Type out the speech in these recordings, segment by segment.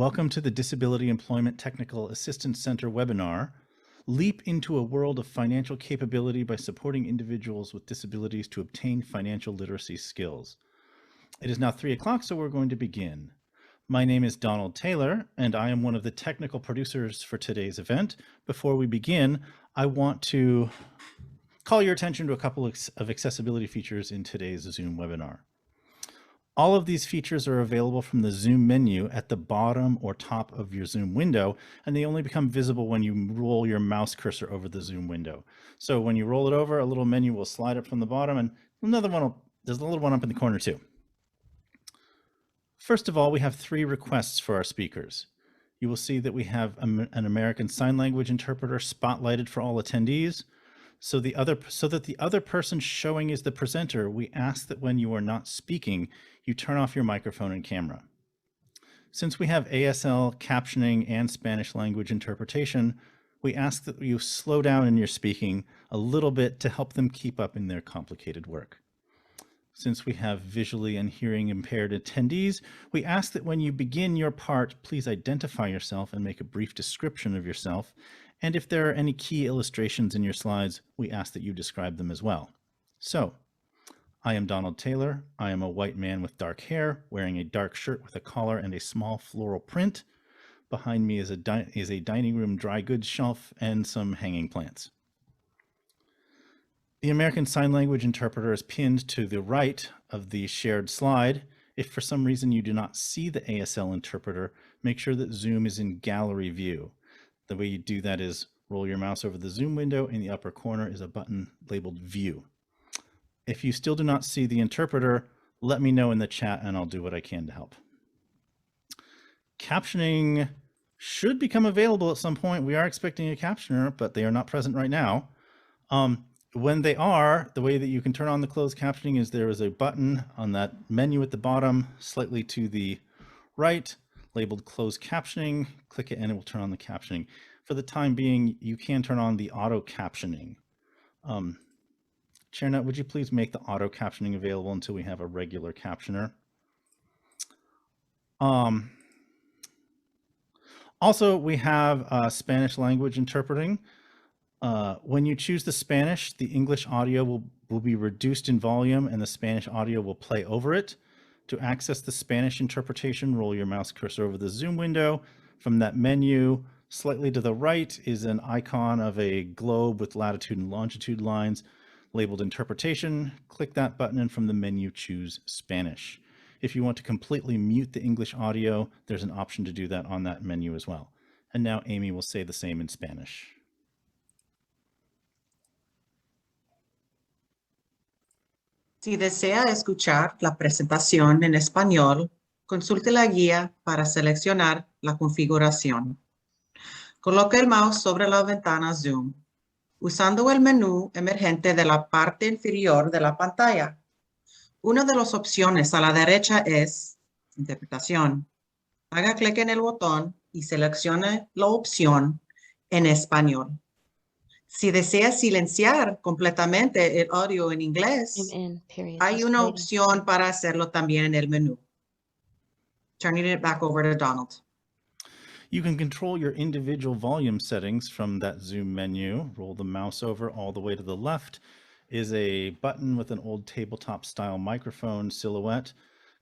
Welcome to the Disability Employment Technical Assistance Center webinar, Leap into a World of Financial Capability by Supporting Individuals with Disabilities to Obtain Financial Literacy Skills. It is now 3 o'clock, so we're going to begin. My name is Donald Taylor, and I am one of the technical producers for today's event. Before we begin, I want to call your attention to a couple of accessibility features in today's Zoom webinar. All of these features are available from the Zoom menu at the bottom or top of your Zoom window, and they only become visible when you roll your mouse cursor over the Zoom window. So when you roll it over, a little menu will slide up from the bottom, and there's a little one up in the corner too. First of all, we have 3 requests for our speakers. You will see that we have an American Sign Language interpreter spotlighted for all attendees. So that the other person showing is the presenter, we ask that when you are not speaking, you turn off your microphone and camera. Since we have ASL captioning and Spanish language interpretation, we ask that you slow down in your speaking a little bit to help them keep up in their complicated work. Since we have visually and hearing impaired attendees, we ask that when you begin your part, please identify yourself and make a brief description of yourself. And if there are any key illustrations in your slides, we ask that you describe them as well. So, I am Donald Taylor. I am a white man with dark hair, wearing a dark shirt with a collar and a small floral print. Behind me is a dining room dry goods shelf and some hanging plants. The American Sign Language interpreter is pinned to the right of the shared slide. If for some reason you do not see the ASL interpreter, make sure that Zoom is in gallery view. The way you do that is roll your mouse over the Zoom window. In the upper corner is a button labeled View. If you still do not see the interpreter, let me know in the chat and I'll do what I can to help. Captioning should become available at some point. We are expecting a captioner, but they are not present right now. When they are, the way that you can turn on the closed captioning is there is a button on that menu at the bottom, slightly to the right, labeled closed captioning. Click it and it will turn on the captioning. For the time being, you can turn on the auto captioning. Chairnut, would you please make the auto captioning available until we have a regular captioner? Also, we have Spanish language interpreting. When you choose the Spanish, the English audio will be reduced in volume and the Spanish audio will play over it. To access the Spanish interpretation, roll your mouse cursor over the Zoom window. From that menu, slightly to the right is an icon of a globe with latitude and longitude lines labeled Interpretation. Click that button and from the menu, choose Spanish. If you want to completely mute the English audio, there's an option to do that on that menu as well. And now Amy will say the same in Spanish. Si desea escuchar la presentación en español, consulte la guía para seleccionar la configuración. Coloque el mouse sobre la ventana Zoom, usando el menú emergente de la parte inferior de la pantalla. Una de las opciones a la derecha es Interpretación. Haga clic en el botón y seleccione la opción en español. Si desea silenciar completamente el audio en inglés, hay una opción para hacerlo también en el menú. Turning it back over to Donald. You can control your individual volume settings from that Zoom menu. Roll the mouse over. All the way to the left is a button with an old tabletop style microphone silhouette.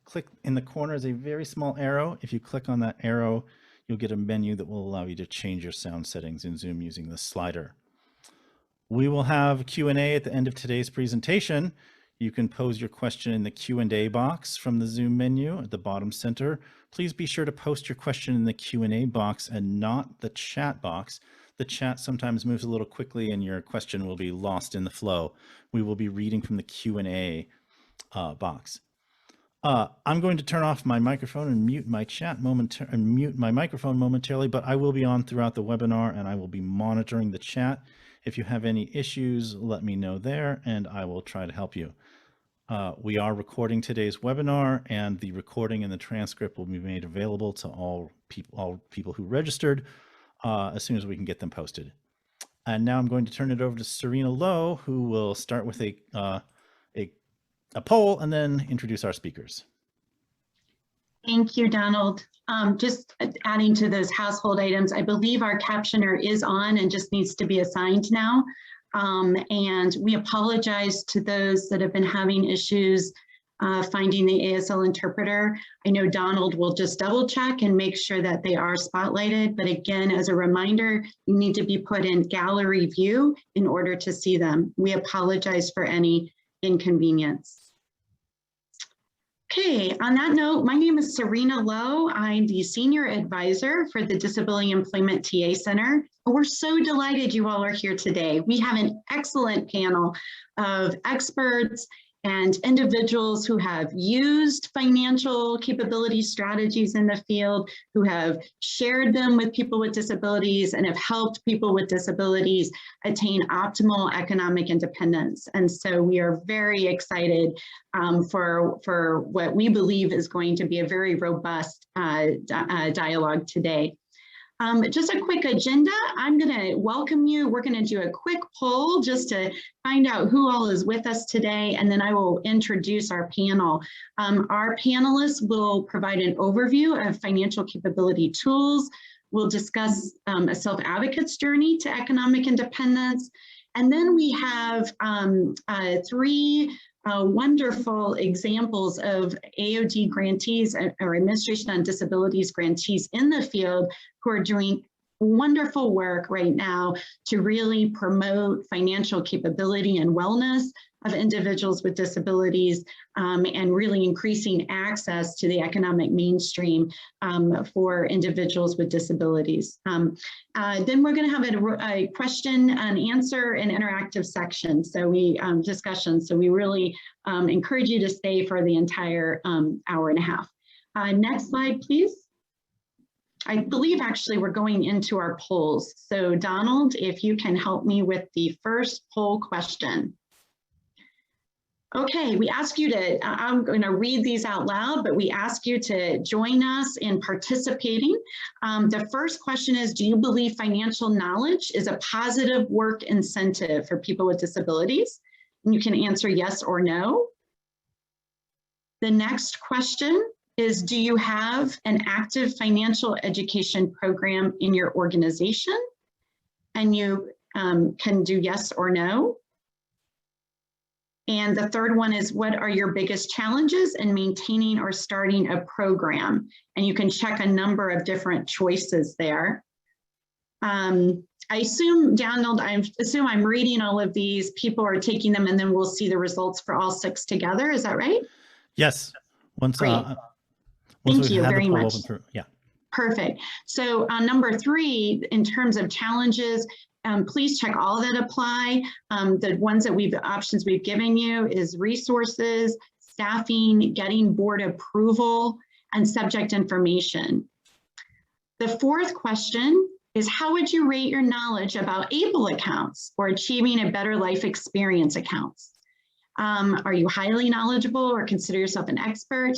Click in the corner is a very small arrow. If you click on that arrow, you'll get a menu that will allow you to change your sound settings in Zoom using the slider. We will have Q&A at the end of today's presentation. You can pose your question in the Q&A box from the Zoom menu at the bottom center. Please be sure to post your question in the Q&A box and not the chat box. The chat sometimes moves a little quickly and your question will be lost in the flow. We will be reading from the Q&A box. I'm going to turn off my microphone and mute my microphone momentarily, but I will be on throughout the webinar and I will be monitoring the chat. If you have any issues, let me know there and I will try to help you. We are recording today's webinar and the recording and the transcript will be made available to all people who registered as soon as we can get them posted. And now I'm going to turn it over to Serena Lowe, who will start with a poll and then introduce our speakers. Thank you, Donald. Just adding to those household items, I believe our captioner is on and just needs to be assigned now. And we apologize to those that have been having issues finding the ASL interpreter. I know Donald will just double check and make sure that they are spotlighted. But again, as a reminder, you need to be put in gallery view in order to see them. We apologize for any inconvenience. Okay, on that note, my name is Serena Lowe. I'm the Senior Advisor for the Disability Employment TA Center. We're so delighted you all are here today. We have an excellent panel of experts and individuals who have used financial capability strategies in the field, who have shared them with people with disabilities and have helped people with disabilities attain optimal economic independence. And so we are very excited for what we believe is going to be a very robust dialogue today. Just a quick agenda. I'm going to welcome you. We're going to do a quick poll just to find out who all is with us today, and then I will introduce our panel. Our panelists will provide an overview of financial capability tools. We'll discuss a self-advocate's journey to economic independence. And then we have three wonderful examples of AOD grantees or Administration on Disabilities grantees in the field who are doing wonderful work right now to really promote financial capability and wellness of individuals with disabilities and really increasing access to the economic mainstream for individuals with disabilities. Then we're going to have a question and answer and interactive section. So discussion. So we really encourage you to stay for the entire hour and a half. Next slide, please. I believe actually we're going into our polls. So Donald, if you can help me with the first poll question. Okay, we ask you to, I'm going to read these out loud, but we ask you to join us in participating. The first question is, do you believe financial knowledge is a positive work incentive for people with disabilities? And you can answer yes or no. The next question is, do you have an active financial education program in your organization? And you can do yes or no. And the third one is, what are your biggest challenges in maintaining or starting a program? And you can check a number of different choices there. I assume, Donald, I'm reading all of these, people are taking them, and then we'll see the results for all 6 together. Is that right? Yes. Once Thank you very much. Yeah. Perfect. So number 3, in terms of challenges, please check all that apply. The ones that options we've given you is resources, staffing, getting board approval, and subject information. The fourth question is, how would you rate your knowledge about ABLE accounts or achieving a better life experience accounts? Are you highly knowledgeable or consider yourself an expert?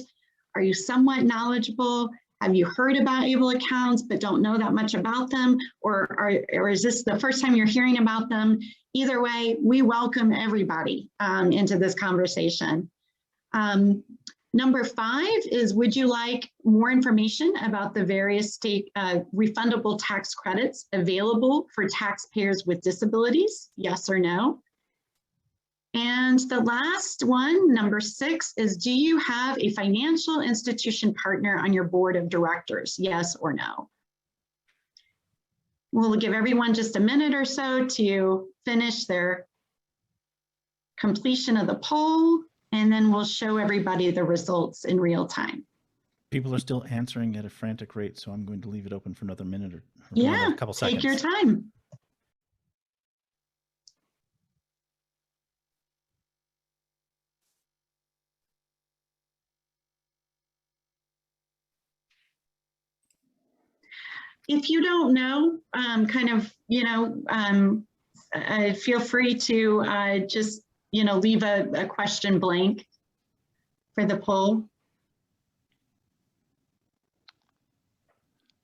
Are you somewhat knowledgeable? Have you heard about ABLE accounts but don't know that much about them? Or is this the first time you're hearing about them? Either way, we welcome everybody into this conversation. Number 5 is, would you like more information about the various state refundable tax credits available for taxpayers with disabilities? Yes or no? And the last one, number 6, is, do you have a financial institution partner on your board of directors? Yes or no? We'll give everyone just a minute or so to finish their completion of the poll, and then we'll show everybody the results in real time. People are still answering at a frantic rate, so I'm going to leave it open for another minute or a couple seconds. Take your time. If you don't know, feel free to just, leave a question blank for the poll.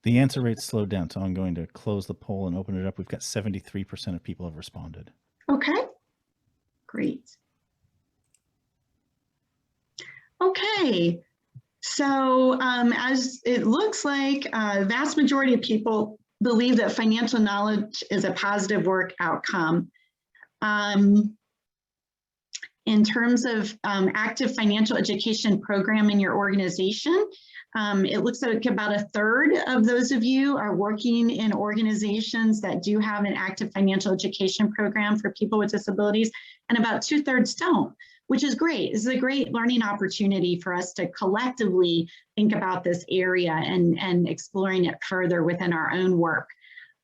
The answer rate slowed down, so I'm going to close the poll and open it up. We've got 73% of people have responded. Okay, great. Okay, So as it looks like, vast majority of people believe that financial knowledge is a positive work outcome. In terms of active financial education program in your organization, it looks like about a third of those of you are working in organizations that do have an active financial education program for people with disabilities, and about 2/3 don't, which is great. This is a great learning opportunity for us to collectively think about this area and exploring it further within our own work.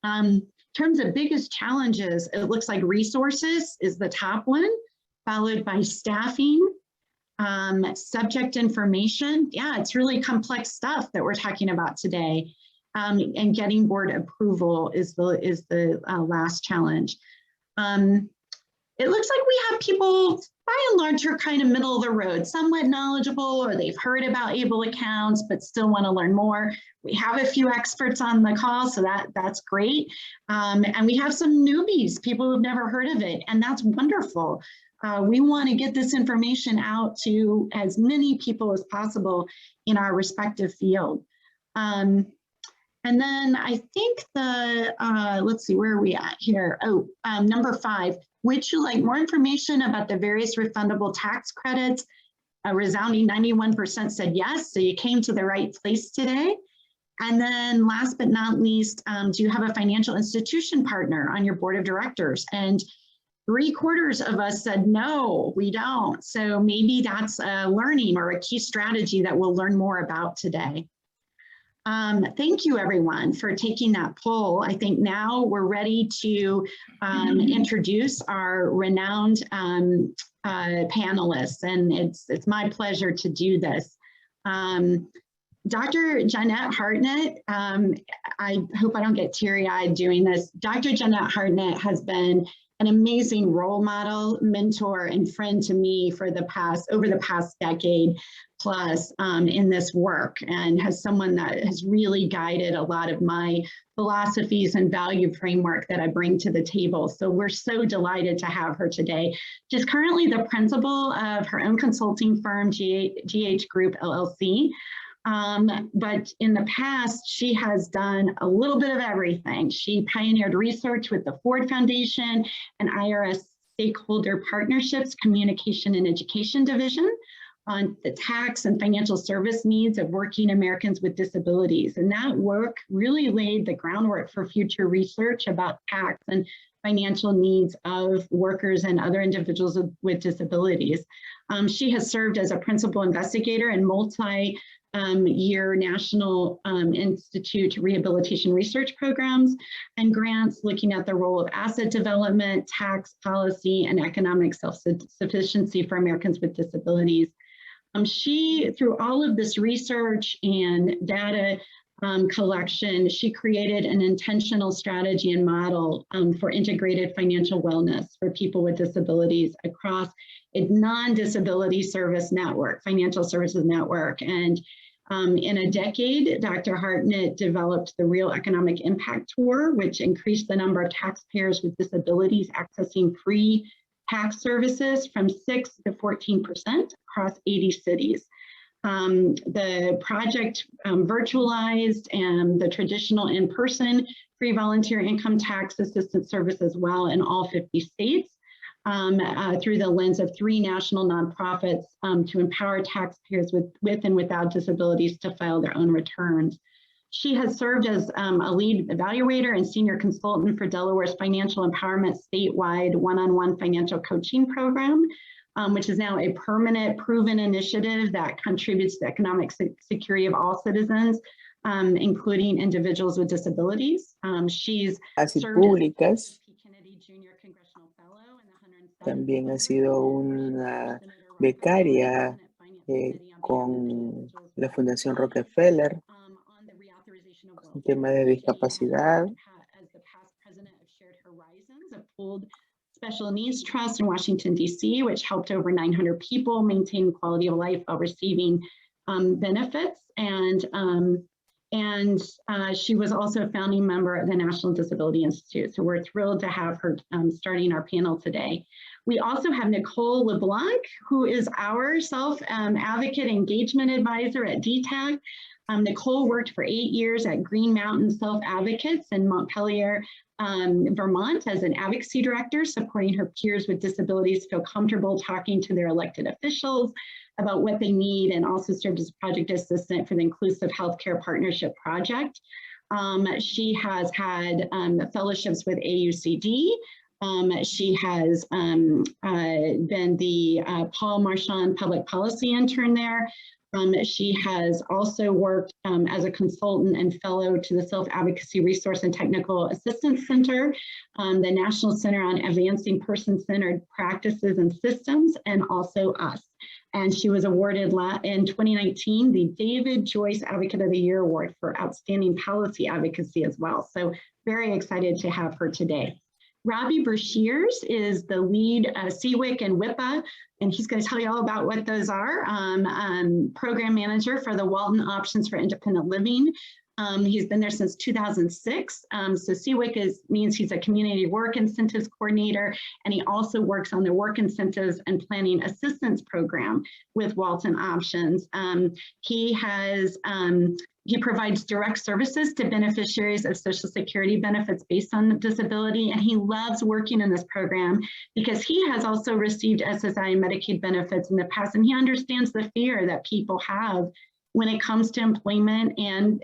In terms of biggest challenges, it looks like resources is the top one, followed by staffing, subject information. Yeah, it's really complex stuff that we're talking about today. And getting board approval is the last challenge. It looks like we have people, by and large, are kind of middle of the road, somewhat knowledgeable, or they've heard about ABLE accounts, but still want to learn more. We have a few experts on the call, so that's great. And we have some newbies, people who've never heard of it, and that's wonderful. We want to get this information out to as many people as possible in our respective field. And then I think let's see, where are we at here? Oh, number 5, would you like more information about the various refundable tax credits? A resounding 91% said yes, so you came to the right place today. And then last but not least, do you have a financial institution partner on your board of directors? And 3/4 of us said, no, we don't. So maybe that's a learning or a key strategy that we'll learn more about today. Thank you, everyone, for taking that poll. I think now we're ready to introduce our renowned panelists, and it's my pleasure to do this. Dr. Jeanette Hartnett, I hope I don't get teary-eyed doing this. Dr. Jeanette Hartnett has been an amazing role model, mentor, and friend to me for over the past decade plus in this work, and has someone that has really guided a lot of my philosophies and value framework that I bring to the table. So we're so delighted to have her today. She's currently the principal of her own consulting firm, GH Group LLC. But in the past, she has done a little bit of everything. She pioneered research with the Ford Foundation and IRS Stakeholder Partnerships Communication and Education Division on the tax and financial service needs of working Americans with disabilities. And that work really laid the groundwork for future research about tax and financial needs of workers and other individuals with disabilities. She has served as a principal investigator in multi-year National Institute Rehabilitation Research Programs and grants looking at the role of asset development, tax policy, and economic self-sufficiency for Americans with disabilities. She, through all of this research and data collection, she created an intentional strategy and model for integrated financial wellness for people with disabilities across a non-disability service network, financial services network. And in a decade, Dr. Hartnett developed the Real Economic Impact Tour, which increased the number of taxpayers with disabilities accessing free tax services from 6 to 14% across 80 cities. The project virtualized and the traditional in-person free volunteer income tax assistance service as well in all 50 states through the lens of 3 national nonprofits to empower taxpayers with and without disabilities to file their own returns. She has served as a lead evaluator and senior consultant for Delaware's Financial Empowerment statewide one-on-one financial coaching program, which is now a permanent, proven initiative that contributes to the economic security of all citizens, including individuals with disabilities. She's served as P. Kennedy Jr. Congressional Fellow and the 107th También ha sido una becaria con la Fundación Rockefeller en tema de discapacidad. As the past president of Shared Horizons, a pooled special needs trust in Washington, D.C., which helped over 900 people maintain quality of life while receiving benefits. And And she was also a founding member of the National Disability Institute. So we're thrilled to have her starting our panel today. We also have Nicole LeBlanc, who is our self-advocate engagement advisor at DETAC. Nicole worked for 8 years at Green Mountain Self-Advocates in Montpelier, Vermont as an advocacy director, supporting her peers with disabilities feel comfortable talking to their elected officials about what they need, and also served as project assistant for the Inclusive Healthcare Partnership Project. She has had fellowships with AUCD. She has been the Paul Marchand Public Policy Intern there. She has also worked as a consultant and fellow to the Self-Advocacy Resource and Technical Assistance Center, the National Center on Advancing Person-Centered Practices and Systems, and also us. And she was awarded in 2019 the David Joyce Advocate of the Year Award for outstanding policy advocacy as well. So very excited to have her today. Robbie Bershears is the lead CWIC and WIPA, and he's going to tell you all about what those are. Program manager for the Walton Options for Independent Living. He's been there since 2006. So CWIC means he's a community work incentives coordinator, and he also works on the work incentives and planning assistance program with Walton Options. He provides direct services to beneficiaries of Social Security benefits based on disability, and he loves working in this program because he has also received SSI and Medicaid benefits in the past, and he understands the fear that people have when it comes to employment and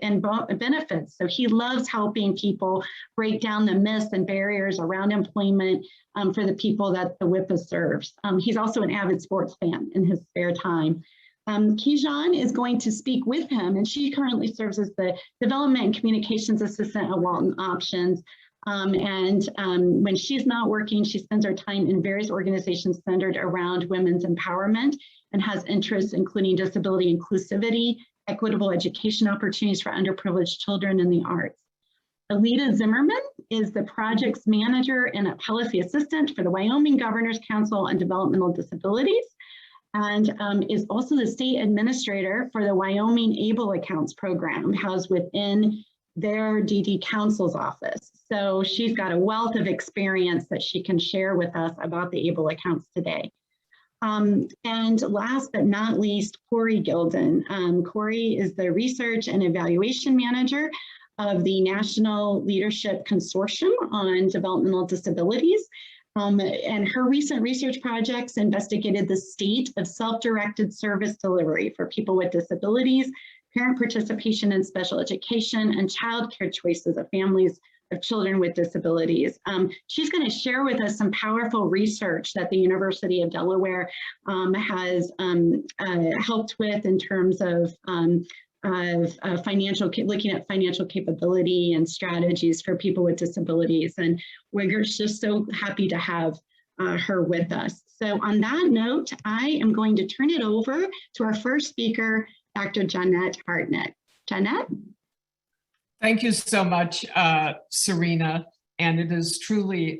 benefits. So he loves helping people break down the myths and barriers around employment for the people that the WIPA serves. He's also an avid sports fan in his spare time. Kijan is going to speak with him, and she currently serves as the Development and Communications Assistant at Walton Options. When she's not working, she spends her time in various organizations centered around women's empowerment and has interests including disability inclusivity, equitable education opportunities for underprivileged children, and the arts. Alita Zimmerman is the projects manager and a policy assistant for the Wyoming Governor's Council on Developmental Disabilities, and is also the state administrator for the Wyoming Able Accounts program housed within their DD Council's office. So she's got a wealth of experience that she can share with us about the Able Accounts today. And last but not least, Corey Gilden. Corey is the research and evaluation manager of the National Leadership Consortium on Developmental Disabilities. And her recent research projects investigated the state of self-directed service delivery for people with disabilities, parent participation in special education, and childcare choices of families of children with disabilities. She's going to share with us some powerful research that the University of Delaware has helped with in terms of looking at financial capability and strategies for people with disabilities. And we're just so happy to have her with us. So on that note, I am going to turn it over to our first speaker, Dr. Jeanette Hartnett. Jeanette? Thank you so much, Serena. And it is truly,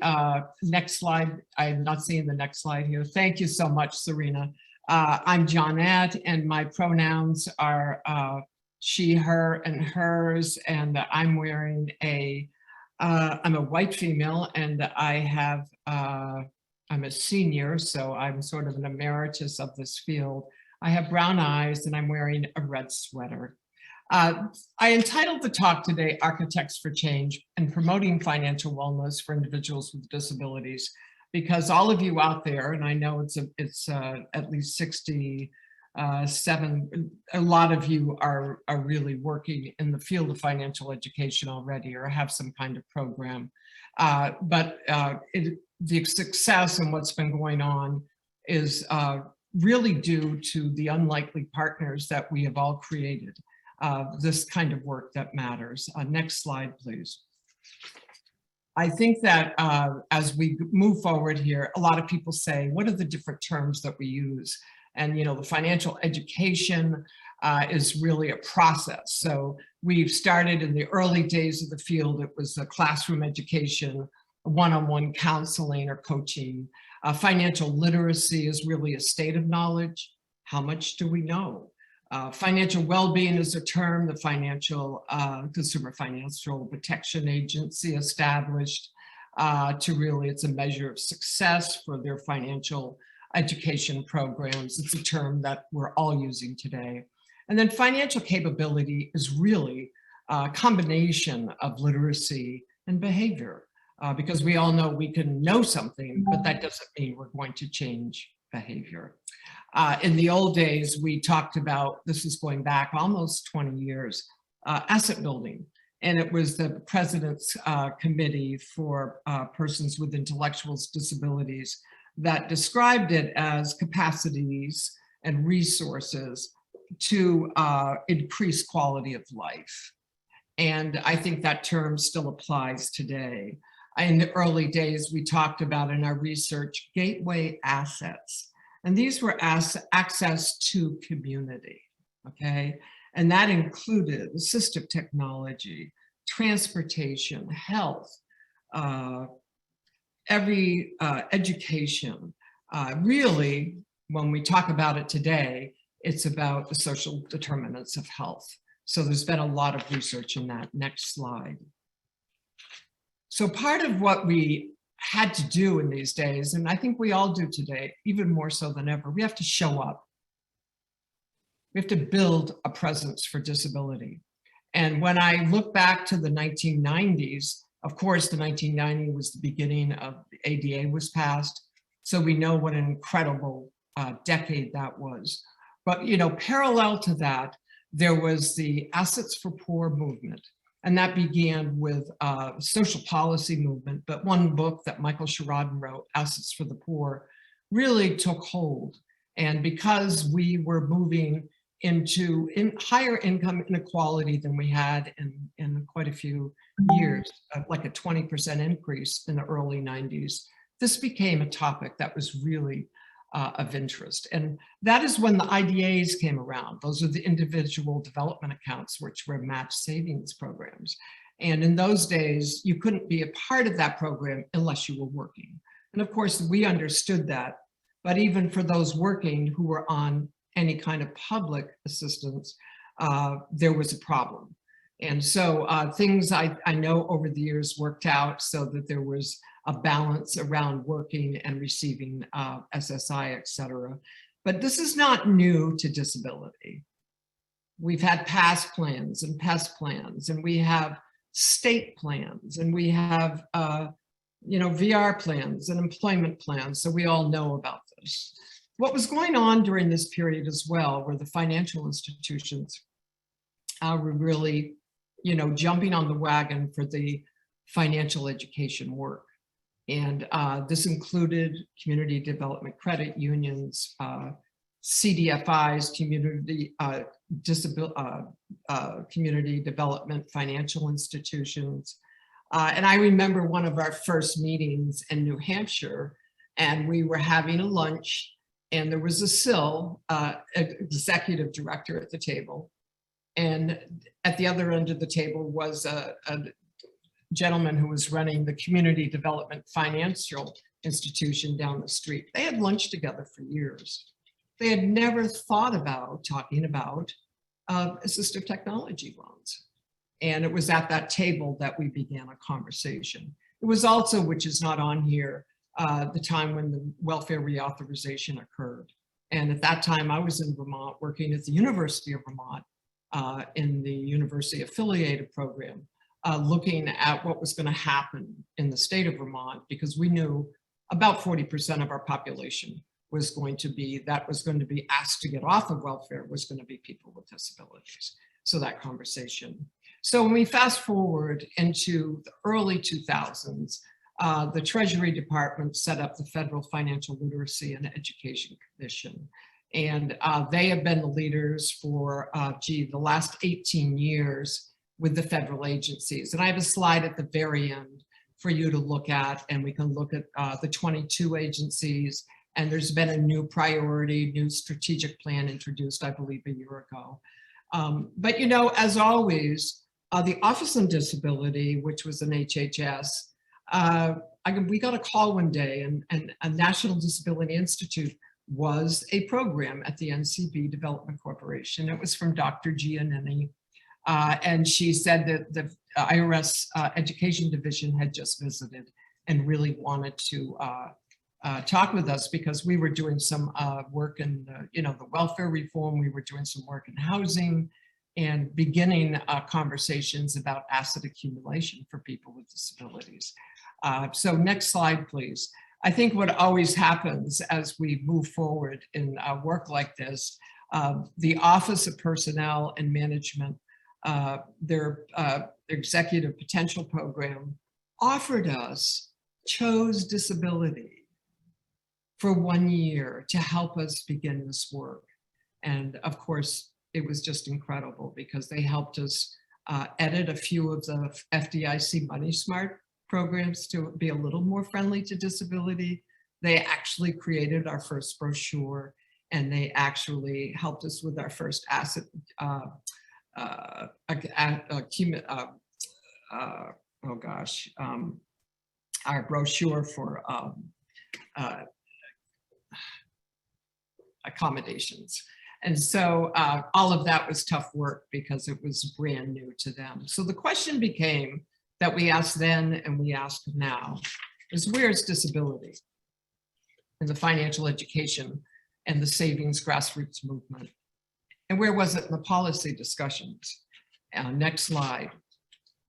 next slide. I'm not seeing the next slide here. Thank you so much, Serena. I'm Jeanette, and my pronouns are she, her, and hers. And I'm wearing I'm a white female, and I'm a senior, so I'm sort of an emeritus of this field. I have brown eyes, and I'm wearing a red sweater. I entitled the talk today, Architects for Change and Promoting Financial Wellness for Individuals with Disabilities, because all of you out there, and I know it's at least 67, a lot of you are really working in the field of financial education already or have some kind of program. The success and what's been going on is really due to the unlikely partners that we have all created. This kind of work that matters. Next slide, please. I think that as we move forward here, a lot of people say, what are the different terms that we use? And the financial education is really a process. So we've started in the early days of the field. It was a classroom education, one-on-one counseling or coaching. Financial literacy is really a state of knowledge. How much do we know? Financial well-being is a term the Consumer Financial Protection Agency established to really, it's a measure of success for their financial education programs. It's a term that we're all using today. And then financial capability is really a combination of literacy and behavior, because we all know we can know something, but that doesn't mean we're going to change behavior. In the old days, we talked about, this is going back almost 20 years, asset building. And it was the President's Committee for Persons with Intellectual Disabilities that described it as capacities and resources to increase quality of life. And I think that term still applies today. In the early days, we talked about in our research, gateway assets. And these were access to community, okay? And that included assistive technology, transportation, health, education. Really, when we talk about it today, it's about the social determinants of health. So there's been a lot of research in that. Next slide. So part of what we had to do in these days, and I think we all do today, even more so than ever, we have to show up. We have to build a presence for disability. And when I look back to the 1990s, of course, the 1990s was the beginning of the ADA was passed. So we know what an incredible decade that was. But, you know, parallel to that, there was the Assets for Poor movement. And that began with social policy movement. But one book that Michael Sheridan wrote, Assets for the Poor, really took hold. And because we were moving into higher income inequality than we had in quite a few years, like a 20% increase in the early 90s, this became a topic that was really of interest. And that is when the IDAs came around. Those are the individual development accounts, which were matched savings programs. And in those days, you couldn't be a part of that program unless you were working. And of course, we understood that. But even for those working who were on any kind of public assistance, there was a problem. And so things I know over the years worked out so that there was a balance around working and receiving SSI, et cetera. But this is not new to disability. We've had past plans and PES plans, and we have state plans, and we have VR plans and employment plans. So we all know about this. What was going on during this period as well were the financial institutions were really, jumping on the wagon for the financial education work. And this included community development credit unions, CDFIs, community development financial institutions. And I remember one of our first meetings in New Hampshire, and we were having a lunch, and there was a SIL, executive director at the table. And at the other end of the table was a gentleman who was running the community development financial institution down the street. They had lunch together for years. They had never thought about talking about assistive technology loans. And it was at that table that we began a conversation. It was also, which is not on here, the time when the welfare reauthorization occurred. And at that time, I was in Vermont working at the University of Vermont in the university affiliated program, looking at what was going to happen in the state of Vermont, because we knew about 40% of our population was going to be asked to get off of welfare was going to be people with disabilities. So that conversation. So when we fast forward into the early 2000s, the Treasury Department set up the Federal Financial Literacy and Education Commission. And they have been the leaders for, the last 18 years with the federal agencies. And I have a slide at the very end for you to look at, and we can look at the 22 agencies. And there's been a new priority, new strategic plan introduced, I believe, a year ago. But as always, the Office on Disability, which was an HHS, we got a call one day, and a National Disability Institute was a program at the NCB Development Corporation. It was from Dr. Giannini. And she said that the IRS Education Division had just visited and really wanted to talk with us because we were doing some work in the welfare reform. We were doing some work in housing and beginning conversations about asset accumulation for people with disabilities. So next slide, please. I think what always happens as we move forward in work like this, the Office of Personnel and Management, their Executive Potential Program chose disability for 1 year to help us begin this work. And of course, it was just incredible because they helped us edit a few of the FDIC Money Smart programs to be a little more friendly to disability. They actually created our first brochure, and they actually helped us with our first asset our brochure for accommodations. And so all of that was tough work because it was brand new to them. So the question became that we asked then and we ask now is, where's disability in the financial education and the savings grassroots movement? And where was it in the policy discussions? Next slide.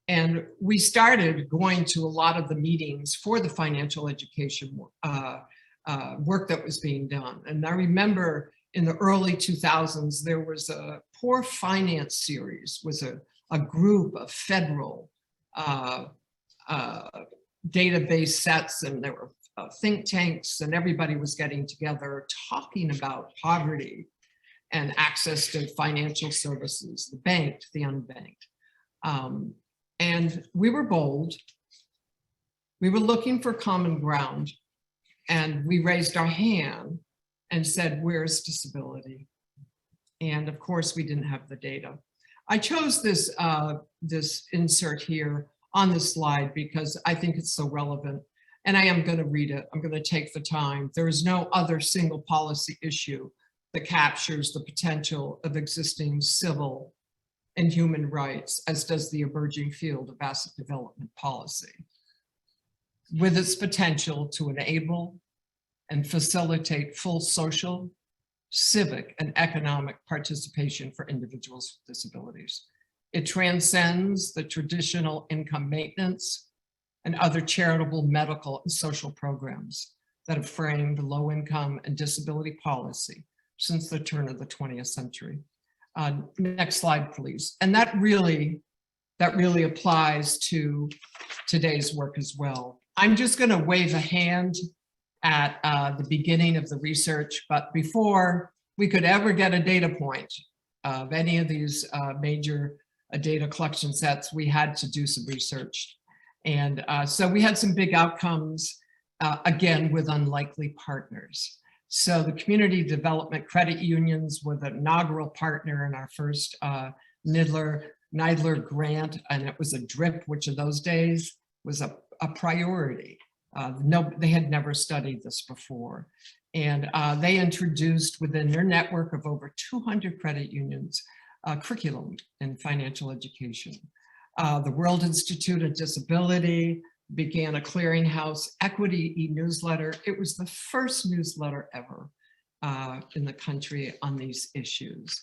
And we started going to a lot of the meetings for the financial education work that was being done. And I remember in the early 2000s, there was a Poor Finance series, was a group of federal database sets, and there were think tanks, and everybody was getting together talking about poverty and access to financial services, the banked, the unbanked. And we were bold. We were looking for common ground, and we raised our hand and said, where's disability? And of course, we didn't have the data. I chose this, this insert here on the slide because I think it's so relevant, and I am going to read it. I'm going to take the time. There is no other single policy issue that captures the potential of existing civil and human rights as does the emerging field of asset development policy, with its potential to enable and facilitate full social, civic, and economic participation for individuals with disabilities. It transcends the traditional income maintenance and other charitable, medical, and social programs that have framed low-income and disability policy since the turn of the 20th century. Next slide, please. And that really applies to today's work as well. I'm just going to wave a hand at the beginning of the research, but before we could ever get a data point of any of these major data collection sets, we had to do some research. And so we had some big outcomes, again, with unlikely partners. So the community development credit unions were the inaugural partner in our first NIDLR grant, and it was a DRIP, which in those days was a priority. No, they had never studied this before. And they introduced within their network of over 200 credit unions, curriculum in financial education. The World Institute of Disability began a clearinghouse equity e-newsletter. It was the first newsletter ever in the country on these issues.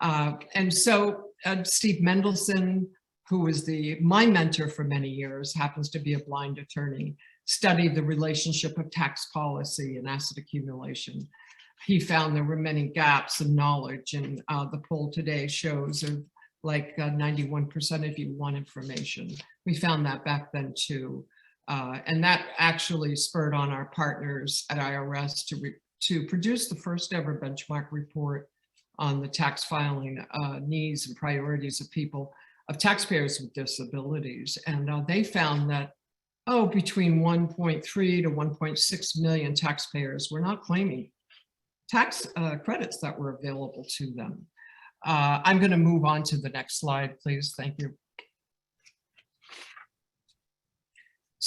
And so Steve Mendelson, who was my mentor for many years, happens to be a blind attorney, studied the relationship of tax policy and asset accumulation. He found there were many gaps in knowledge, and the poll today shows like 91% of you want information. We found that back then too. And that actually spurred on our partners at IRS to produce the first ever benchmark report on the tax filing needs and priorities of taxpayers with disabilities. And they found that, between 1.3 to 1.6 million taxpayers were not claiming tax credits that were available to them. I'm going to move on to the next slide, please. Thank you.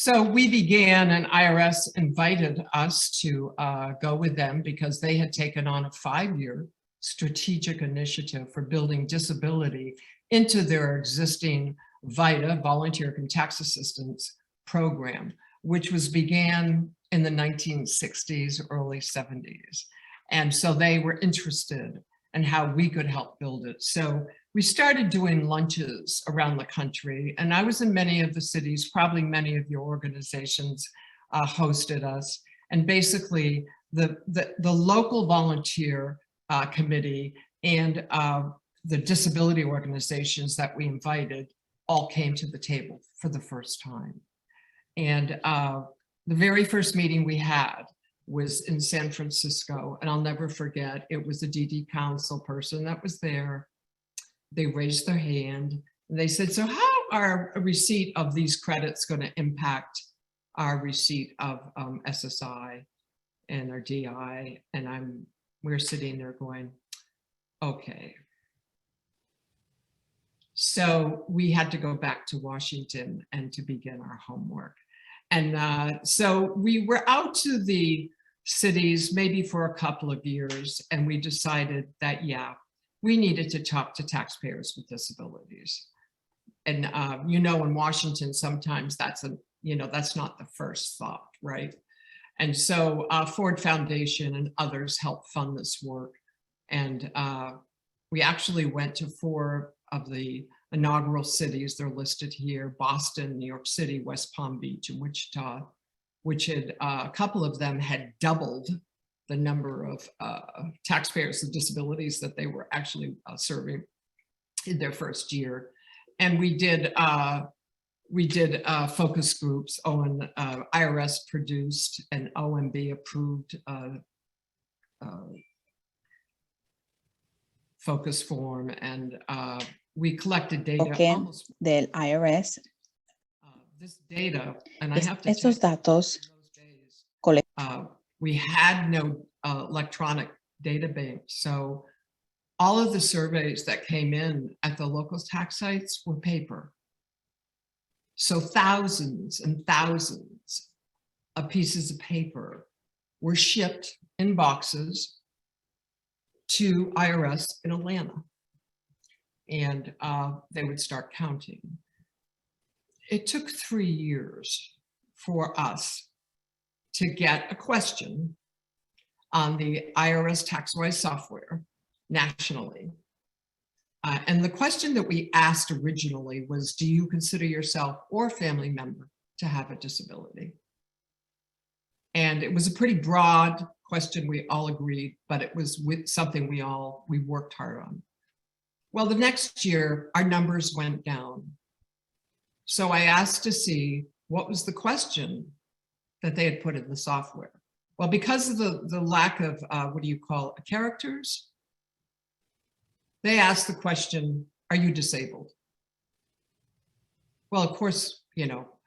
So we began, and IRS invited us to go with them because they had taken on a 5-year strategic initiative for building disability into their existing VITA, Volunteer Income Tax Assistance program, which was began in the 1960s, early 70s. And so they were interested in how we could help build it. So we started doing lunches around the country, and I was in many of the cities, probably many of your organizations hosted us. And basically the local volunteer committee and the disability organizations that we invited all came to the table for the first time. And the very first meeting we had was in San Francisco, and I'll never forget, it was a DD council person that was there. They raised their hand and they said, so how are a receipt of these credits going to impact our receipt of SSI and our DI? And we're sitting there going, okay. So we had to go back to Washington and to begin our homework. And so we were out to the cities maybe for a couple of years, and we decided that, yeah, we needed to talk to taxpayers with disabilities. And you know, in Washington, sometimes that's not the first thought, right? And so Ford Foundation and others helped fund this work. And we actually went to 4 of the inaugural cities. They're listed here: Boston, New York City, West Palm Beach, and Wichita, which had a couple of them had doubled the number of taxpayers with disabilities that they were actually serving in their first year. And we did focus groups. IRS produced an OMB approved focus form, and we collected data del IRS. This data, and I have to Estos datos we had no electronic database. So all of the surveys that came in at the local tax sites were paper. So thousands and thousands of pieces of paper were shipped in boxes to IRS in Atlanta. And they would start counting. It took 3 years for us to get a question on the IRS TaxWise software nationally. And the question that we asked originally was, do you consider yourself or family member to have a disability? And it was a pretty broad question, we all agreed, but it was with something we worked hard on. Well, the next year, our numbers went down. So I asked to see what was the question that they had put in the software. Well, because of the lack of, characters, they asked the question, are you disabled? Well, of course,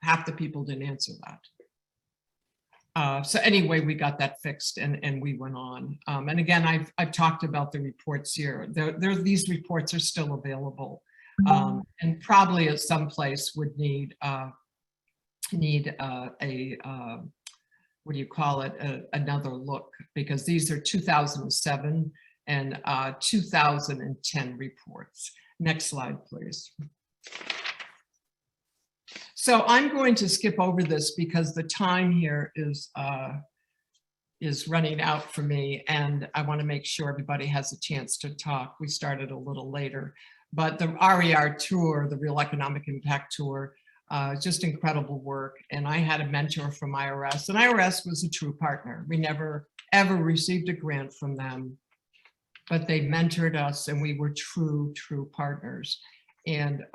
half the people didn't answer that. So anyway, we got that fixed and we went on. And again, I've talked about the reports here. These reports are still available, and probably at some place would need another look, because these are 2007 and 2010 reports. Next slide, please. So I'm going to skip over this because the time here is running out for me, and I want to make sure everybody has a chance to talk. We started a little later, but the RER tour, the Real Economic Impact Tour, just incredible work. And I had a mentor from IRS, and IRS was a true partner. We never ever received a grant from them, but they mentored us and we were true partners. And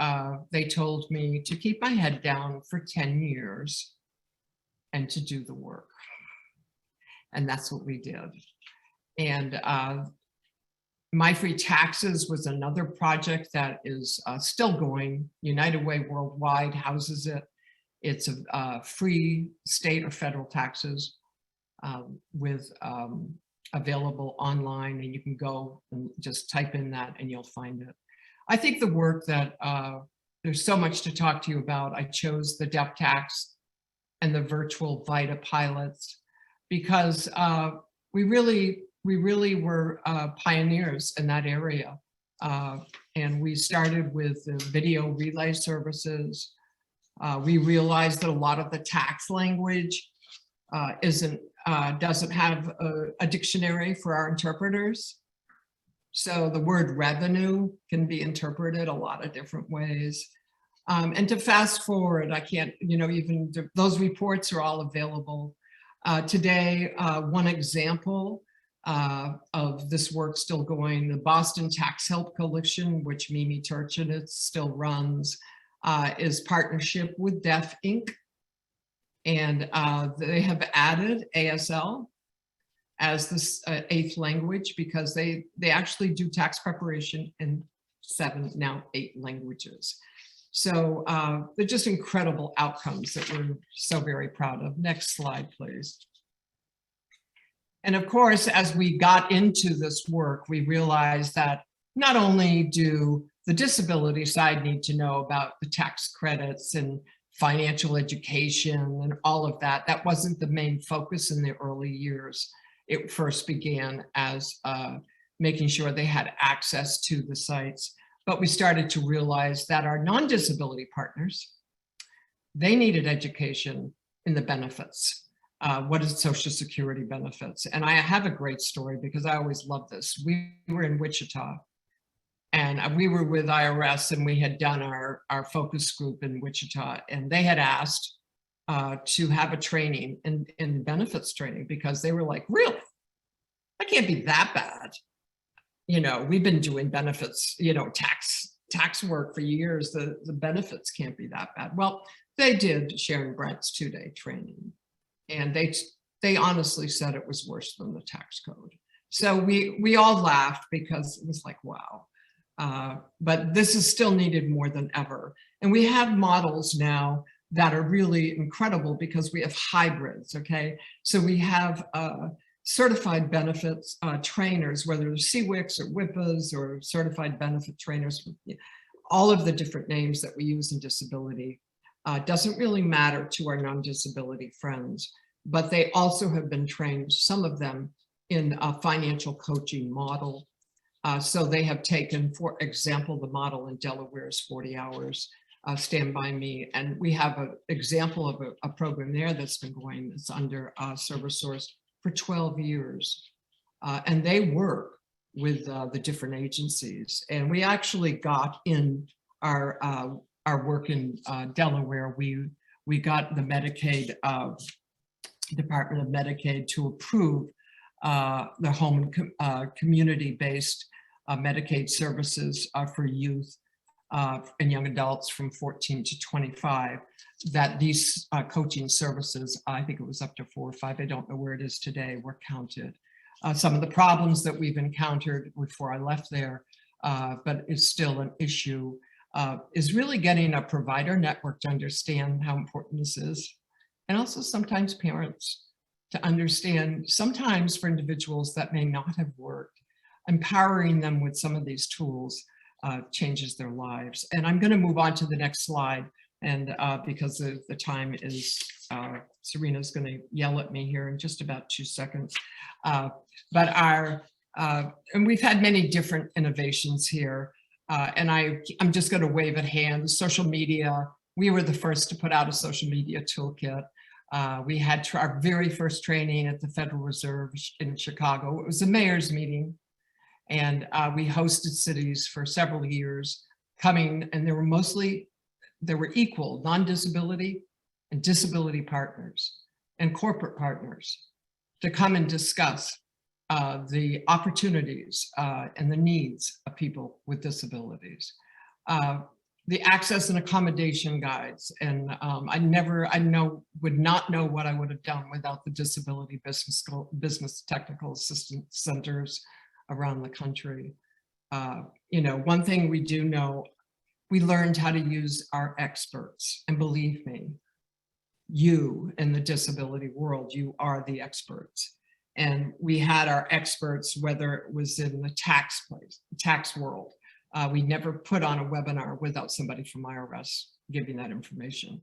they told me to keep my head down for 10 years and to do the work. And that's what we did. And My Free Taxes was another project that is still going. United Way Worldwide houses it. It's a free state or federal taxes with available online, and you can go and just type in that and you'll find it. I think the work that there's so much to talk to you about. I chose the DETAC and the virtual VITA pilots, because we really were pioneers in that area. And we started with the video relay services. We realized that a lot of the tax language doesn't have a dictionary for our interpreters. So the word revenue can be interpreted a lot of different ways. And to fast forward, I can't, even those reports are all available. Today, one example of this work still going, the Boston Tax Help Coalition, which Mimi Turchinitz still runs, is partnership with Deaf Inc. And they have added ASL as this 8th language, because they actually do tax preparation in 7, now 8 languages. So they're just incredible outcomes that we're so very proud of. Next slide, please. And of course, as we got into this work, we realized that not only do the disability side need to know about the tax credits and financial education and all of that, that wasn't the main focus in the early years. It first began as making sure they had access to the sites. But we started to realize that our non-disability partners, they needed education in the benefits. What is Social Security benefits? And I have a great story because I always love this. We were in Wichita and we were with IRS, and we had done our focus group in Wichita, and they had asked to have a training in benefits training, because they were like, really? That can't be that bad. We've been doing benefits, tax work for years. The benefits can't be that bad. Well, they did Sharon Brent's 2-day training, and they honestly said it was worse than the tax code. So we all laughed, because it was like, wow. But this is still needed more than ever. And we have models now that are really incredible, because we have hybrids, okay? So we have certified benefits trainers, whether they're CWICs or WIPAs or certified benefit trainers, all of the different names that we use in disability. Doesn't really matter to our non-disability friends, but they also have been trained, some of them, in a financial coaching model. So they have taken, for example, the model in Delaware is 40 hours, Stand By Me. And we have an example of a program there that's been going, it's under ServiceSource for 12 years. And they work with the different agencies. And we actually got in our work in Delaware, we got the Medicaid, Department of Medicaid to approve the home and community-based Medicaid services for youth and young adults from 14 to 25, that these coaching services, I think it was up to 4 or 5, I don't know where it is today, were counted. Some of the problems that we've encountered before I left there, but it's still an issue, is really getting a provider network to understand how important this is. And also sometimes parents to understand, sometimes for individuals that may not have worked, empowering them with some of these tools changes their lives. And I'm going to move on to the next slide. And because the time is, Serena's going to yell at me here in just about 2 seconds. But and we've had many different innovations here. And I'm just going to wave at hand. Social media, we were the first to put out a social media toolkit. We had our very first training at the Federal Reserve in Chicago. It was a mayor's meeting. And we hosted cities for several years coming, and there were equal non-disability and disability partners and corporate partners to come and discuss the opportunities and the needs of people with disabilities. The access and accommodation guides, and would not know what I would have done without the disability business technical assistance centers around the country. One thing we do know, we learned how to use our experts, and believe me, you in the disability world, you are the experts. And we had our experts, whether it was in the tax world. We never put on a webinar without somebody from IRS giving that information.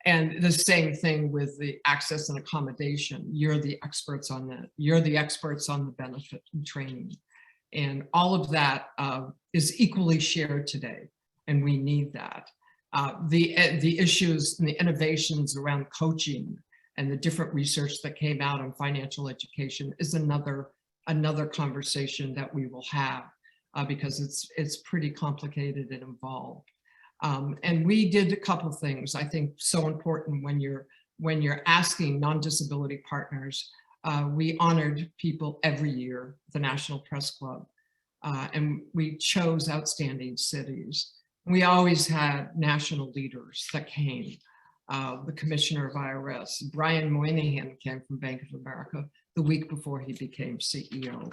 And the same thing with the access and accommodation. You're the experts on that. You're the experts on the benefit and training. And all of that is equally shared today, and we need that. The issues and the innovations around coaching and the different research that came out on financial education is another conversation that we will have because it's pretty complicated and involved. And we did a couple of things I think so important when you're asking non-disability partners. We honored people every year, the National Press Club, and we chose outstanding cities. We always had national leaders that came. The Commissioner of IRS, Brian Moynihan, came from Bank of America the week before he became CEO.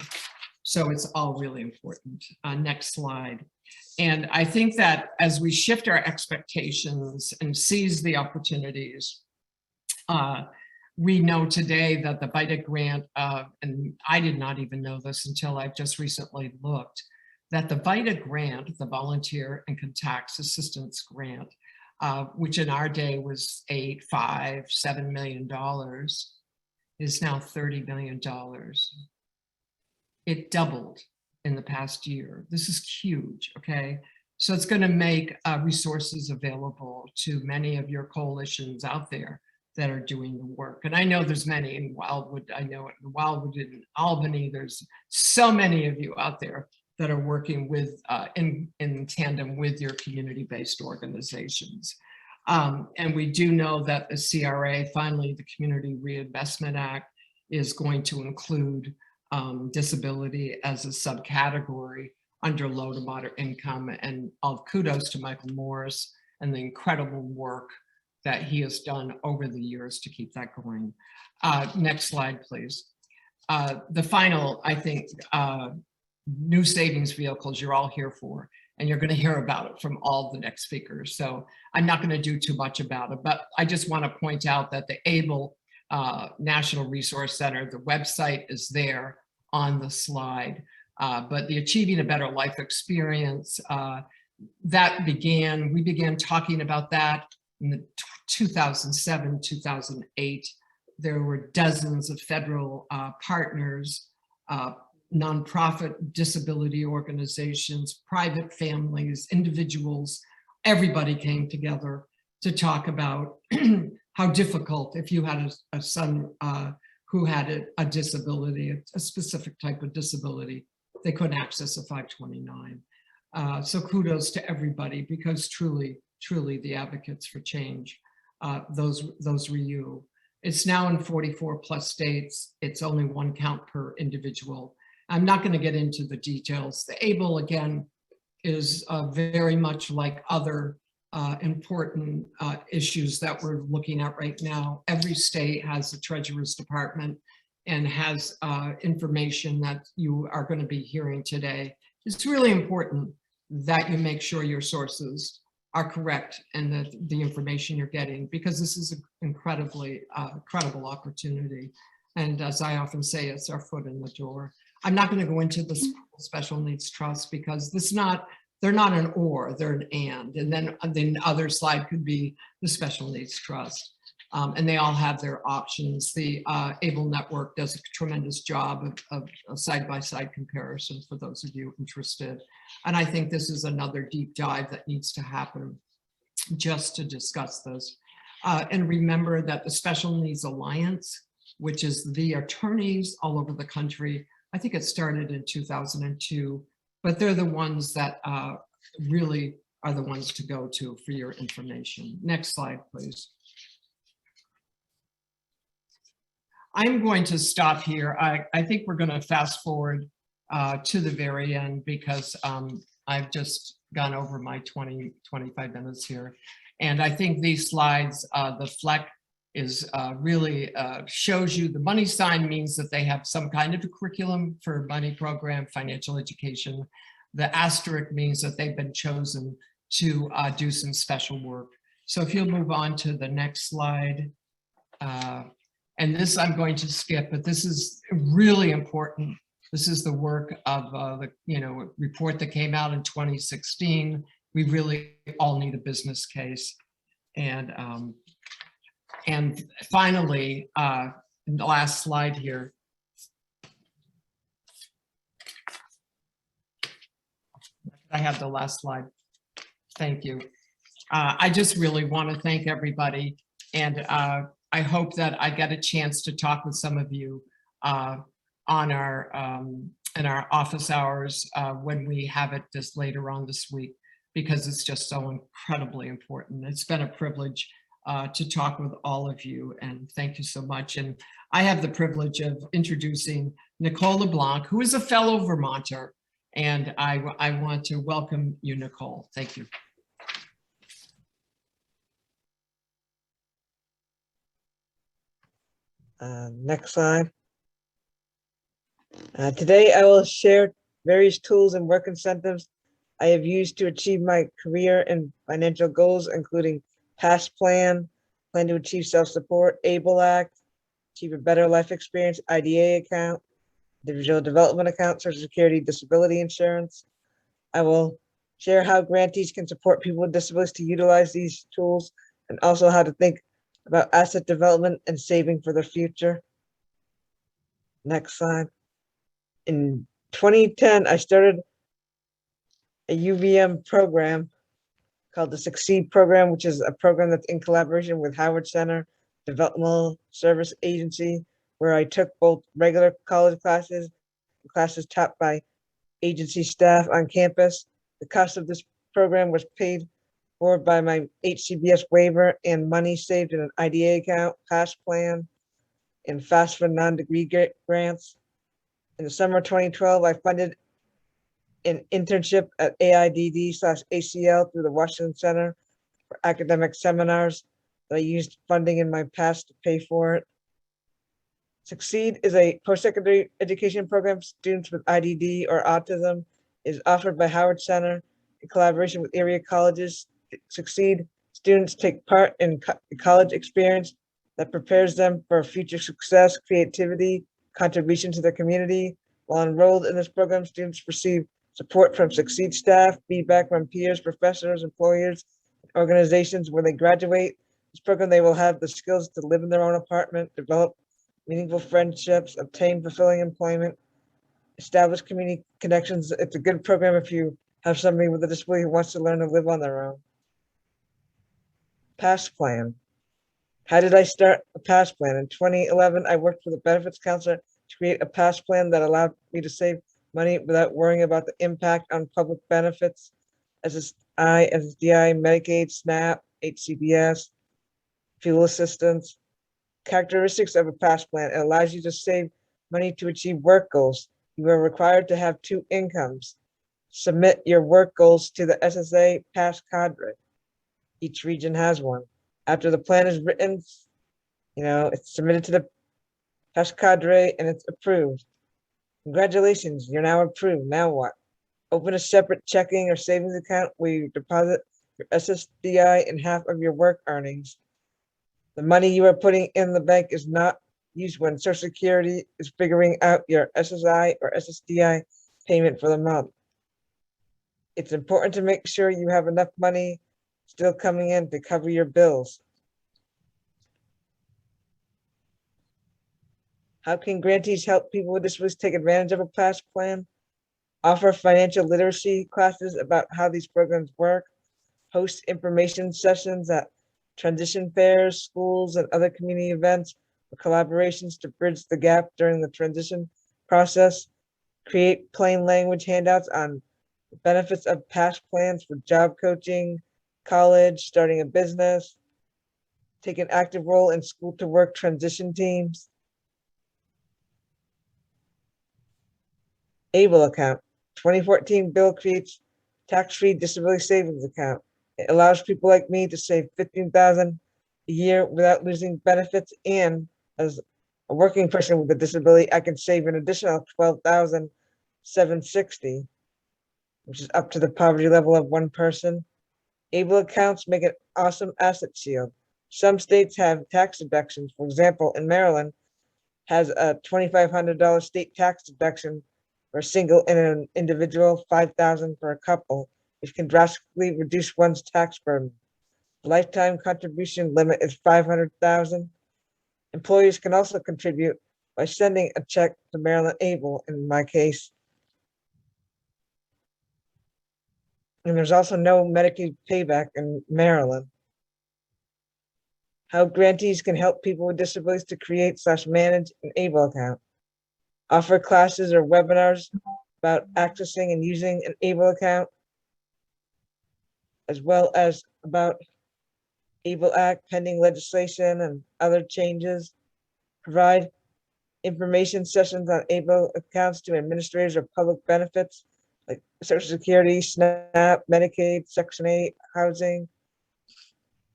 So it's all really important. Next slide. And I think that as we shift our expectations and seize the opportunities, we know today that the VITA grant, and I did not even know this until I've just recently looked, that the VITA grant, the Volunteer Income Tax Assistance Grant, which in our day was $8, $5, $7 million, is now $30 million. It doubled in the past year. This is huge, okay? So it's gonna make resources available to many of your coalitions out there that are doing the work. And I know there's many in Wildwood. I know in Wildwood, in Albany, there's so many of you out there that are working with in tandem with your community-based organizations. And we do know that the CRA, finally, the Community Reinvestment Act, is going to include disability as a subcategory under low to moderate income. And all kudos to Michael Morris and the incredible work that he has done over the years to keep that going. Next slide, please. The final, I think, new savings vehicles you're all here for, and you're going to hear about it from all the next speakers. So I'm not going to do too much about it, but I just want to point out that the ABLE National Resource Center, the website is there on the slide, but the Achieving a Better Life Experience, we began talking about that in the 2007, 2008. There were dozens of federal partners, nonprofit disability organizations, private families, individuals, everybody came together to talk about how difficult, if you had a son who had a disability, a specific type of disability, they couldn't access a 529. So kudos to everybody, because truly the advocates for change, those were you. It's now in 44 plus states. It's only one count per individual. I'm not going to get into the details. The ABLE, again, is very much like other important issues that we're looking at right now. Every state has a Treasurer's Department and has information that you are going to be hearing today. It's really important that you make sure your sources are correct and that the information you're getting, because this is an incredibly credible opportunity. And as I often say, it's our foot in the door. I'm not going to go into the special needs trust because they're not an or, they're an and then the other slide could be the special needs trust. And they all have their options. The ABLE network does a tremendous job of a side-by-side comparison for those of you interested. And I think this is another deep dive that needs to happen just to discuss this. And remember that the Special Needs Alliance, which is the attorneys all over the country, I think it started in 2002, but they're the ones that really are the ones to go to for your information. Next slide, please. I'm going to stop here. I think we're going to fast forward to the very end because I've just gone over my 25 minutes here. And I think these slides, the FLEC is really shows you the money sign means that they have some kind of a curriculum for money program, financial education. The asterisk means that they've been chosen to do some special work. So if you'll move on to the next slide. And this I'm going to skip, but this is really important. This is the work of the report that came out in 2016. We really all need a business case. And And finally, the last slide here. I have the last slide. Thank you. I just really want to thank everybody. And I hope that I get a chance to talk with some of you on our in our office hours when we have it this later on this week, because it's just so incredibly important. It's been a privilege to talk with all of you, and thank you so much. And I have the privilege of introducing Nicole LeBlanc, who is a fellow Vermonter, and I want to welcome you, Nicole. Thank you. Next slide. Today, I will share various tools and work incentives I have used to achieve my career and financial goals, including PASS plan to achieve self-support, ABLE Act, achieve a better life experience, IDA account, individual development account, Social Security, disability insurance. I will share how grantees can support people with disabilities to utilize these tools, and also how to think about asset development and saving for the future. Next slide. In 2010, I started a UVM program called the Succeed program, which is a program that's in collaboration with Howard Center Developmental Service Agency, where I took both regular college classes and classes taught by agency staff on campus. The cost of this program was paid for by my HCBS waiver and money saved in an IDA account, PASS plan, and FAFSA non-degree grants. In the summer of 2012, I funded an internship at AIDD/ACL through the Washington Center for Academic Seminars that I used funding in my past to pay for it. Succeed is a post-secondary education program for students with IDD or autism. It is offered by Howard Center in collaboration with area colleges. Succeed students take part in college experience that prepares them for future success, creativity, contribution to their community. While enrolled in this program, students receive support from Succeed staff, feedback from peers, professors, employers, organizations. When they graduate this program, they will have the skills to live in their own apartment, develop meaningful friendships, obtain fulfilling employment, establish community connections. It's a good program if you have somebody with a disability who wants to learn to live on their own. PASS plan. How did I start a PASS plan? In 2011, I worked with a benefits counselor to create a PASS plan that allowed me to save money without worrying about the impact on public benefits, SSI, SSDI, Medicaid, SNAP, HCBS, fuel assistance. Characteristics of a PASS plan: it allows you to save money to achieve work goals. You are required to have 2 incomes. Submit your work goals to the SSA PASS cadre. Each region has one. After the plan is written, it's submitted to the PASS cadre and it's approved. Congratulations, you're now approved. Now what? Open a separate checking or savings account where you deposit your SSDI and half of your work earnings. The money you are putting in the bank is not used when Social Security is figuring out your SSI or SSDI payment for the month. It's important to make sure you have enough money still coming in to cover your bills. How can grantees help people with disabilities take advantage of a PASS plan? Offer financial literacy classes about how these programs work. Host information sessions at transition fairs, schools, and other community events for collaborations to bridge the gap during the transition process. Create plain language handouts on the benefits of PASS plans for job coaching, college, starting a business. Take an active role in school to work transition teams. ABLE account. 2014 bill creates tax-free disability savings account. It allows people like me to save $15,000 a year without losing benefits, and as a working person with a disability, I can save an additional $12,760, which is up to the poverty level of one person. ABLE accounts make an awesome asset shield. Some states have tax deductions. For example, in Maryland, has a $2,500 state tax deduction for a single and an individual, $5,000 for a couple, which can drastically reduce one's tax burden. Lifetime contribution limit is 500,000. Employers can also contribute by sending a check to Maryland Able, in my case. And there's also no Medicaid payback in Maryland. How grantees can help people with disabilities to create/manage an ABLE account. Offer classes or webinars about accessing and using an ABLE account, as well as about ABLE Act pending legislation and other changes. Provide information sessions on ABLE accounts to administrators of public benefits like Social Security, SNAP, Medicaid, Section 8, housing.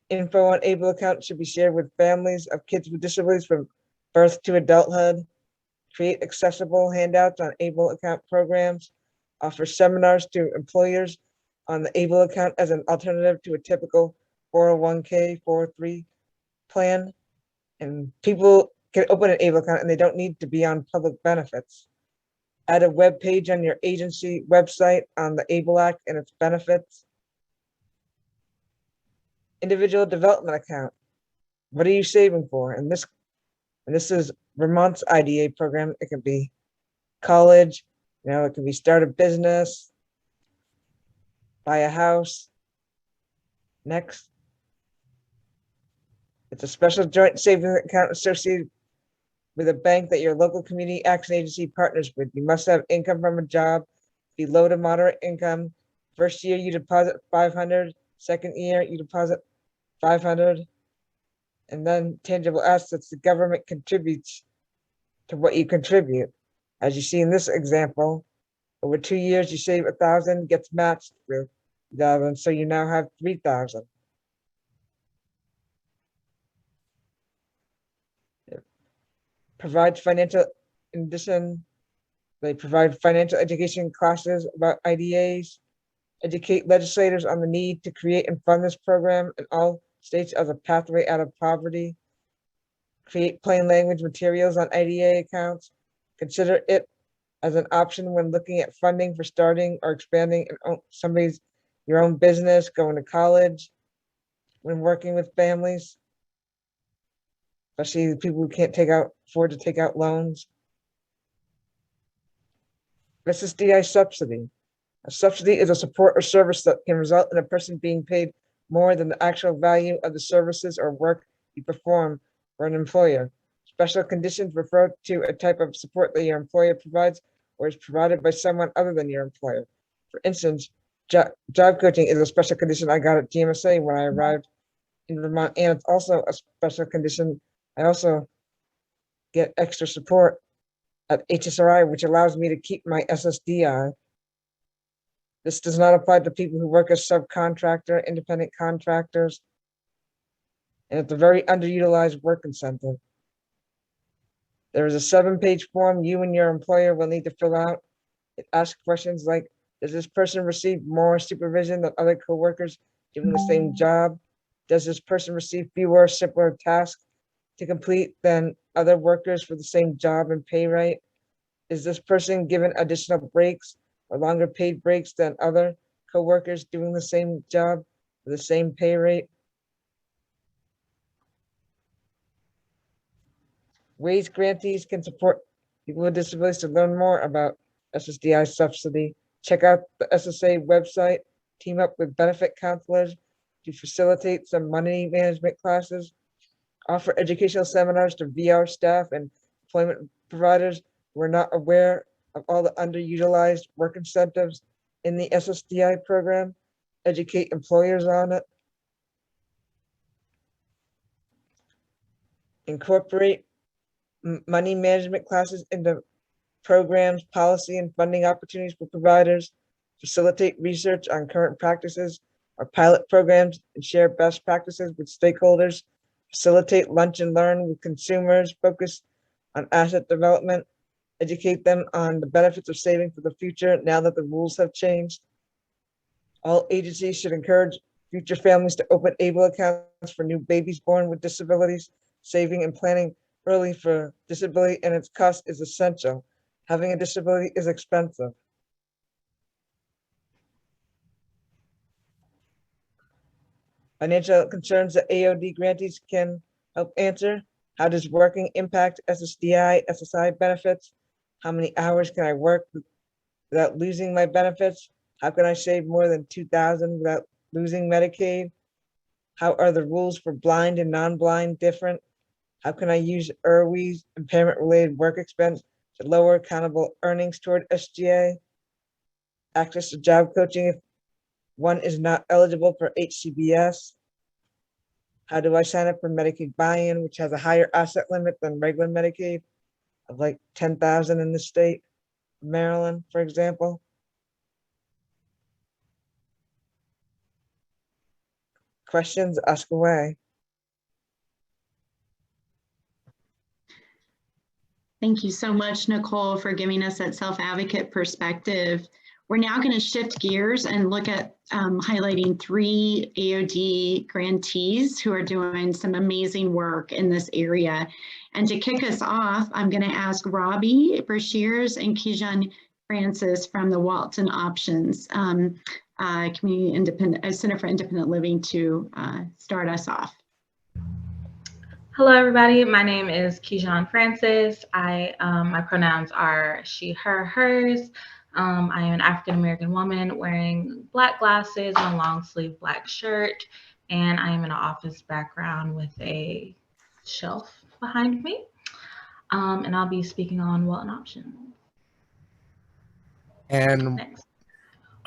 Info on ABLE accounts should be shared with families of kids with disabilities from birth to adulthood. Create accessible handouts on ABLE account programs. Offer seminars to employers on the ABLE account as an alternative to a typical 401k, 403 plan. And people can open an ABLE account and they don't need to be on public benefits. Add a web page on your agency website on the ABLE Act and its benefits. Individual development account. What are you saving for? And this is Vermont's IDA program. It could be college, it could be start a business, buy a house. Next. It's a special joint savings account associated with a bank that your local community action agency partners with. You must have income from a job, be low to moderate income. First year, you deposit 500. Second year, you deposit 500. And then tangible assets, the government contributes to what you contribute. As you see in this example, over 2 years, you save 1,000, gets matched with 1,000, so you now have 3,000. Provides financial, in addition, they provide financial education classes about IDAs, educate legislators on the need to create and fund this program in all states as a pathway out of poverty, create plain language materials on IDA accounts, consider it as an option when looking at funding for starting or expanding your own business, going to college, when working with families, especially the people who can't afford to take out loans. SSDI subsidy. A subsidy is a support or service that can result in a person being paid more than the actual value of the services or work you perform for an employer. Special conditions refer to a type of support that your employer provides or is provided by someone other than your employer. For instance, job coaching is a special condition I got at GMSA when I arrived in Vermont, and it's also a special condition. I also get extra support at HSRI, which allows me to keep my SSDI. This does not apply to people who work as subcontractor, independent contractors, and it's a very underutilized work incentive. There is a 7-page form you and your employer will need to fill out. It asks questions like, does this person receive more supervision than other coworkers doing the same job? Does this person receive fewer, simpler tasks to complete than other workers for the same job and pay rate? Is this person given additional breaks or longer paid breaks than other coworkers doing the same job for the same pay rate? Ways grantees can support people with disabilities. To learn more about SSDI subsidy, check out the SSA website, team up with benefit counselors to facilitate some money management classes, offer educational seminars to VR staff and employment providers who are not aware of all the underutilized work incentives in the SSDI program, educate employers on it, incorporate money management classes into programs, policy, and funding opportunities for providers, facilitate research on current practices or pilot programs, and share best practices with stakeholders, facilitate lunch and learn with consumers, focus on asset development, educate them on the benefits of saving for the future now that the rules have changed. All agencies should encourage future families to open ABLE accounts for new babies born with disabilities. Saving and planning early for disability and its cost is essential. Having a disability is expensive. Financial concerns that AOD grantees can help answer. How does working impact SSDI, SSI benefits? How many hours can I work without losing my benefits? How can I save more than $2,000 without losing Medicaid? How are the rules for blind and non-blind different? How can I use IRWI's impairment-related work expense to lower accountable earnings toward SGA? Access to job coaching if one is not eligible for HCBS. How do I sign up for Medicaid buy-in, which has a higher asset limit than regular Medicaid of like 10,000 in the state of Maryland, for example? Questions, ask away. Thank you so much, Nicole, for giving us that self-advocate perspective. We're now going to shift gears and look at highlighting 3 AOD grantees who are doing some amazing work in this area. And to kick us off, I'm going to ask Robbie Brashears and Kijan Francis from the Walton Options Community Center for Independent Living to start us off. Hello, everybody. My name is Kijan Francis. My pronouns are she, her, hers. I am an African-American woman wearing black glasses and a long sleeve black shirt. And I am in an office background with a shelf behind me. And I'll be speaking on Walton Options. And Next.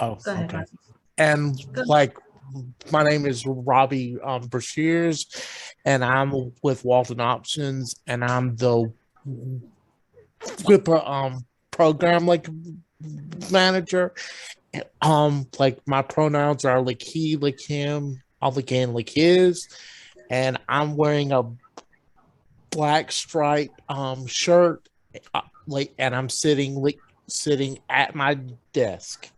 oh, Go ahead, okay. Robbie. And like, my name is Robbie Brashears, and I'm with Walton Options, and I'm the program manager. Like, my pronouns are like he, like him, all again like his, and I'm wearing a black striped shirt, and I'm sitting at my desk.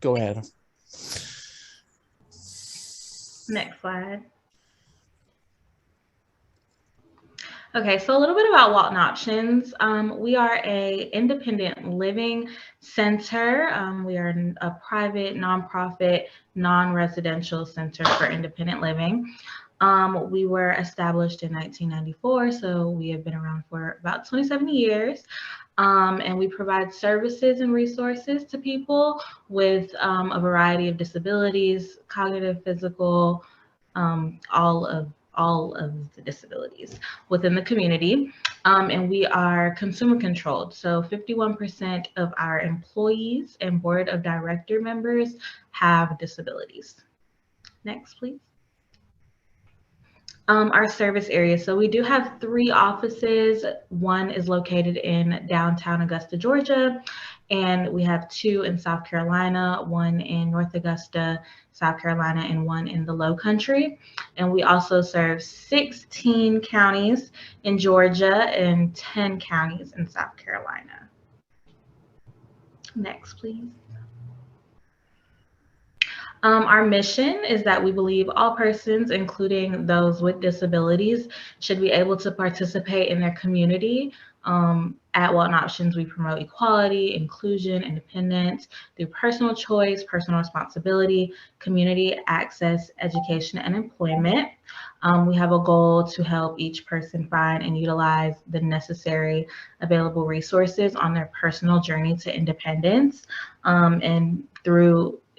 Go ahead. Next slide. Okay, so a little bit about Walton Options. We are a independent living center. We are a private, nonprofit, non-residential center for independent living. We were established in 1994, so we have been around for about 27 years. And we provide services and resources to people with a variety of disabilities, cognitive, physical, all of the disabilities within the community. And we are consumer controlled. So 51% of our employees and board of director members have disabilities. Next, please. Our service area. So we do have 3 offices. One is located in downtown Augusta, Georgia, and we have 2 in South Carolina, 1 in North Augusta, South Carolina, and 1 in the Low Country. And we also serve 16 counties in Georgia and 10 counties in South Carolina. Next, please. Our mission is that we believe all persons, including those with disabilities, should be able to participate in their community. At Walton Options, we promote equality, inclusion, independence through personal choice, personal responsibility, community access, education, and employment. We have a goal to help each person find and utilize the necessary available resources on their personal journey to independence.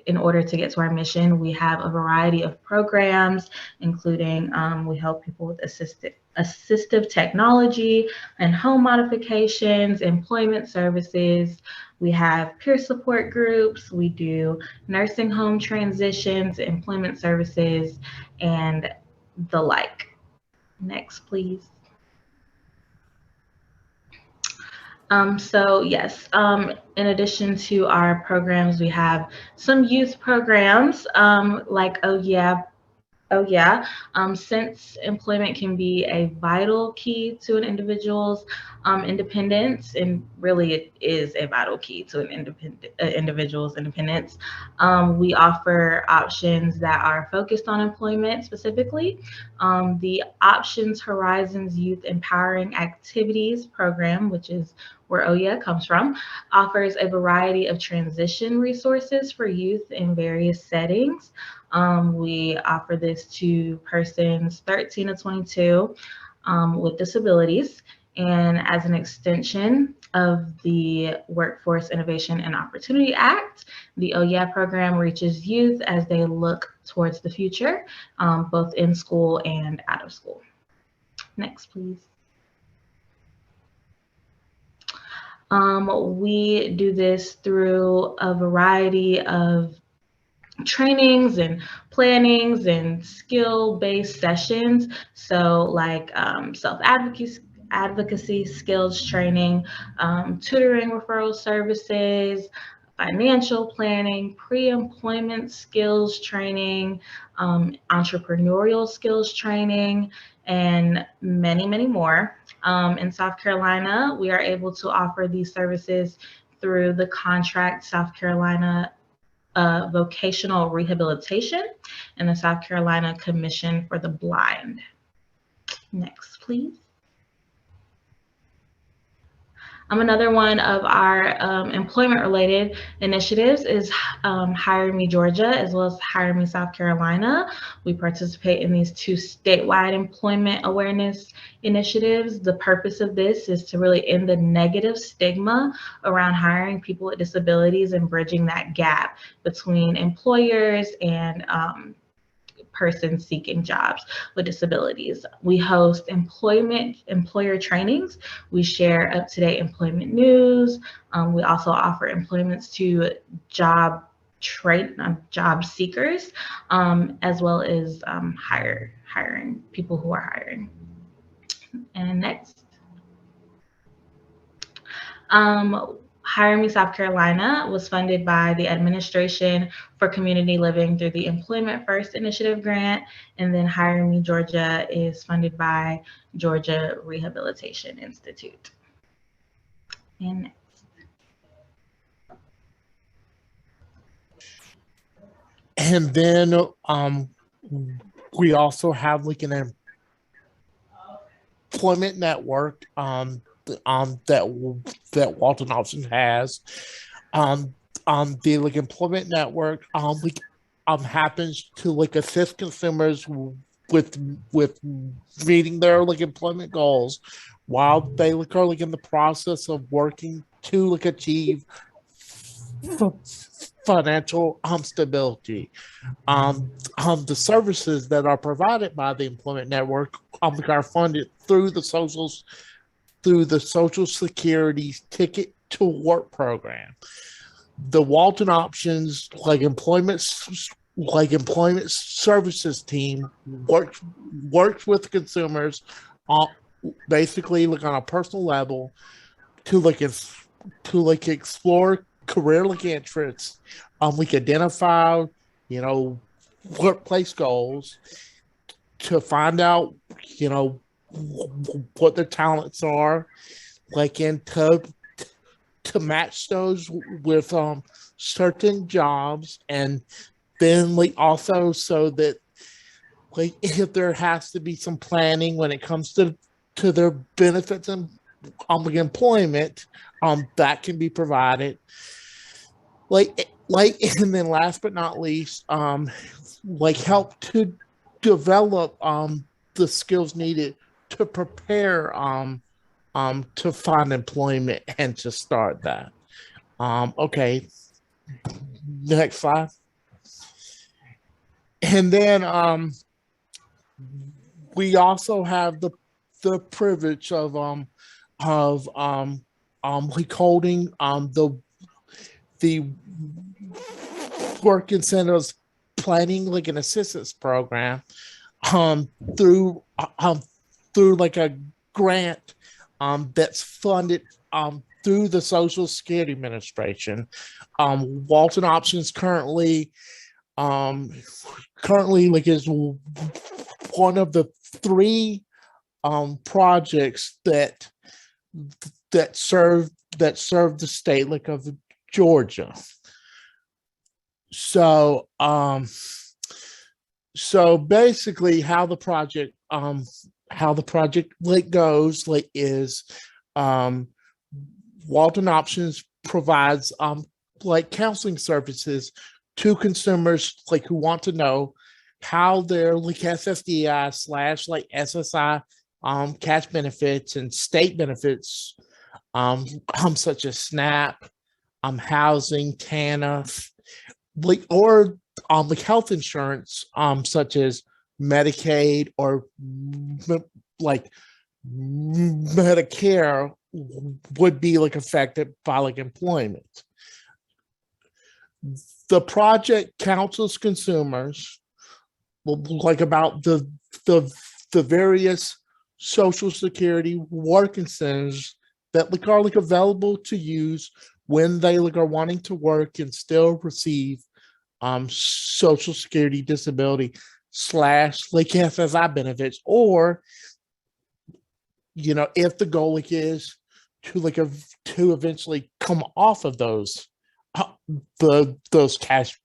In order to get to our mission, we have a variety of programs, including we help people with assistive technology and home modifications, employment services. We have peer support groups. We do nursing home transitions, employment services, and the like. Next, please. So yes, in addition to our programs, we have some youth programs like Oh Yeah. Since employment can be a vital key to an individual's independence, and really it is a vital key to an individual's independence, we offer options that are focused on employment specifically. The Options Horizons Youth Empowering Activities program, which is where OYA comes from, offers a variety of transition resources for youth in various settings. We offer this to persons 13 to 22 with disabilities. And as an extension of the Workforce Innovation and Opportunity Act, the OYA program reaches youth as they look towards the future, both in school and out of school. Next, please. We do this through a variety of trainings and plannings and skill-based sessions. So like self-advocacy skills training, tutoring referral services, financial planning, pre-employment skills training, entrepreneurial skills training, and many, many more. In South Carolina, we are able to offer these services through the contract South Carolina Vocational Rehabilitation and the South Carolina Commission for the Blind. Next, please. Another one of our employment-related initiatives is Hire Me Georgia, as well as Hire Me South Carolina. We participate in these two statewide employment awareness initiatives. The purpose of this is to really end the negative stigma around hiring people with disabilities and bridging that gap between employers and persons seeking jobs with disabilities. We host employer trainings. We share up-to-date employment news. We also offer employments to job seekers, as well as hiring people who are hiring. And next. Hire Me South Carolina was funded by the Administration for Community Living through the Employment First Initiative grant, and then Hire Me Georgia is funded by Georgia Rehabilitation Institute. And next. And then we also have like an employment network that Walton Options has. The like employment network happens to like assist consumers with meeting their like employment goals while they like are like in the process of working to like achieve financial stability. The services that are provided by the employment network are funded through the Social Security Ticket to Work program. The Walton Options employment services team works with consumers basically like on a personal level to explore career interests, identify workplace goals, to find out what their talents are, and to match those with certain jobs, and then also so that if there has to be some planning when it comes to their benefits and employment, that can be provided. And then last but not least, help to develop the skills needed to prepare to find employment and to start that. Okay, next slide. And then we also have the privilege of holding the work incentives planning an assistance program through a grant that's funded through the Social Security Administration. Walton Options currently is one of the 3 projects that serve the state of Georgia. So basically how the project goes is Walton Options provides like counseling services to consumers like who want to know how their like SSDI / like SSI cash benefits and state benefits such as SNAP, housing, TANF, like or like health insurance such as Medicaid or like Medicare would be like affected by like employment. The project counsels consumers like about the various Social Security work incentives that like are like available to use when they like are wanting to work and still receive Social Security disability / like SSI benefits, or you know, if the goal like is to like to eventually come off of those those cash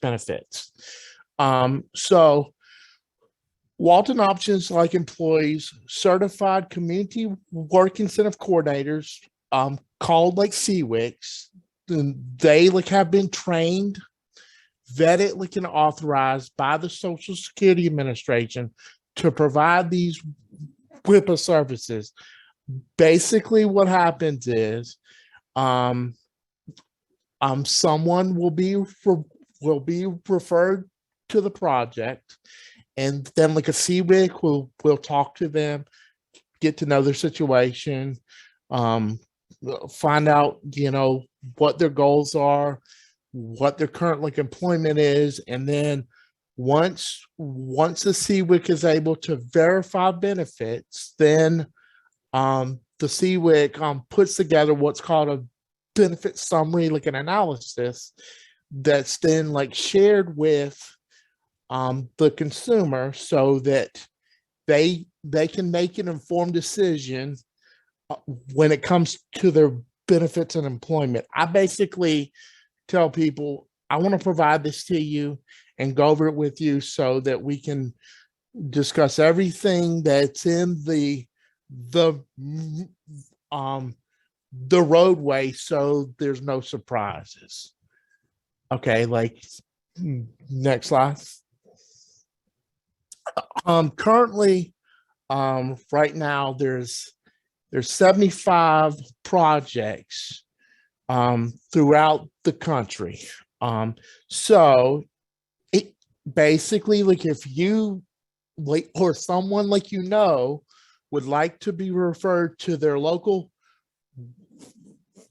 benefits. So Walton Options like employees certified community work incentive coordinators called like CWICs. They like have been trained, vetted, like and authorized by the Social Security Administration to provide these WIPA services. Basically what happens is someone will be referred to the project, and then like a CWIC will talk to them, get to know their situation, find out, you know, what their goals are, what their current like employment is, and then once the CWIC is able to verify benefits, then the CWIC puts together what's called a benefit summary, like an analysis that's then like shared with the consumer so that they can make an informed decision when it comes to their benefits and employment. I basically tell people, I want to provide this to you and go over it with you so that we can discuss everything that's in the roadway so there's no surprises. Okay, like next slide. Currently, right now there's 75 projects throughout the country. So it basically, like, if you like or someone like you know would like to be referred to their local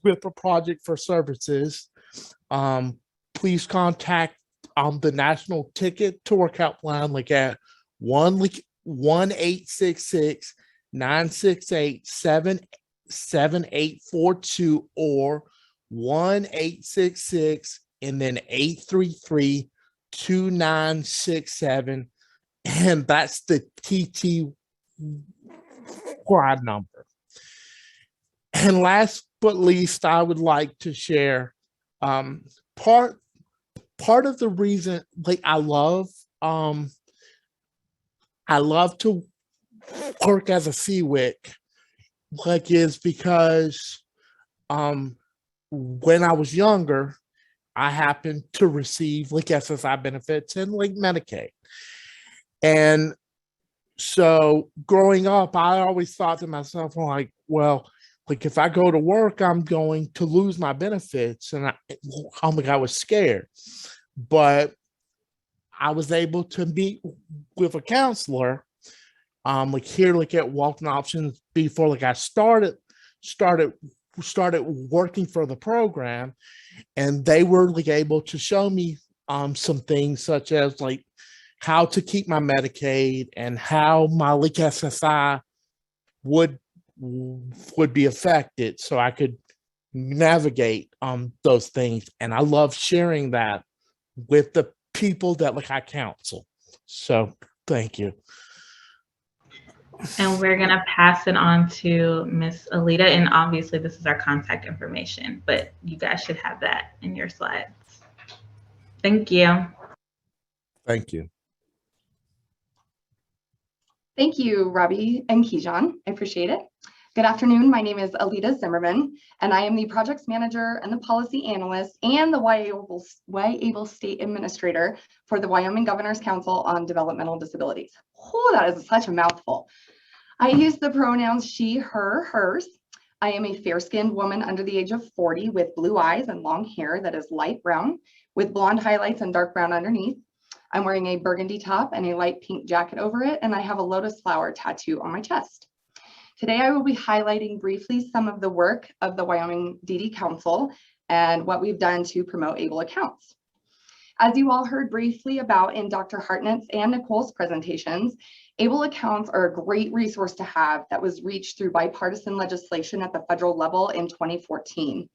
WIPA project for services, please contact the National Ticket to Work Helpline, like at 1-866-968-7842 or 1-866 and then 833-2967, and that's the TT quad number. And last but least, I would like to share part of the reason like I love to work as a CWIC like is because when I was younger, I happened to receive like SSI benefits and like Medicaid. And so growing up, I always thought to myself, like, well, like if I go to work, I'm going to lose my benefits. And I was scared. But I was able to meet with a counselor like here, like at Walton Options before like I started working for the program, and they were like able to show me some things such as like how to keep my Medicaid and how my like SSI would be affected, so I could navigate those things. And I love sharing that with the people that like I counsel. So thank you. And we're going to pass it on to Miss Alita. And obviously this is our contact information, but you guys should have that in your slides. Thank you. Thank you. Thank you, Robbie and Kijan. I appreciate it. Good afternoon. My name is Alita Zimmerman, and I am the projects manager and the policy analyst and the YABLE State Administrator for the Wyoming Governor's Council on Developmental Disabilities. Oh, that is such a mouthful. I use the pronouns she, her, hers. I am a fair-skinned woman under the age of 40 with blue eyes and long hair that is light brown with blonde highlights and dark brown underneath. I'm wearing a burgundy top and a light pink jacket over it, and I have a lotus flower tattoo on my chest. Today, I will be highlighting briefly some of the work of the Wyoming DD Council and what we've done to promote ABLE accounts. As you all heard briefly about in Dr. Hartnett's and Nicole's presentations, ABLE accounts are a great resource to have that was reached through bipartisan legislation at the federal level in 2014.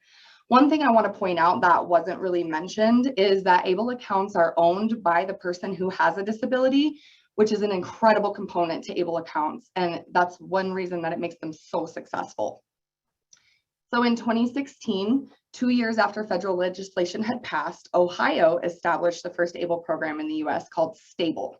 One thing I want to point out that wasn't really mentioned is that ABLE accounts are owned by the person who has a disability, which is an incredible component to ABLE accounts. And that's one reason that it makes them so successful. So in 2016, 2 years after federal legislation had passed, Ohio established the first ABLE program in the US called STABLE.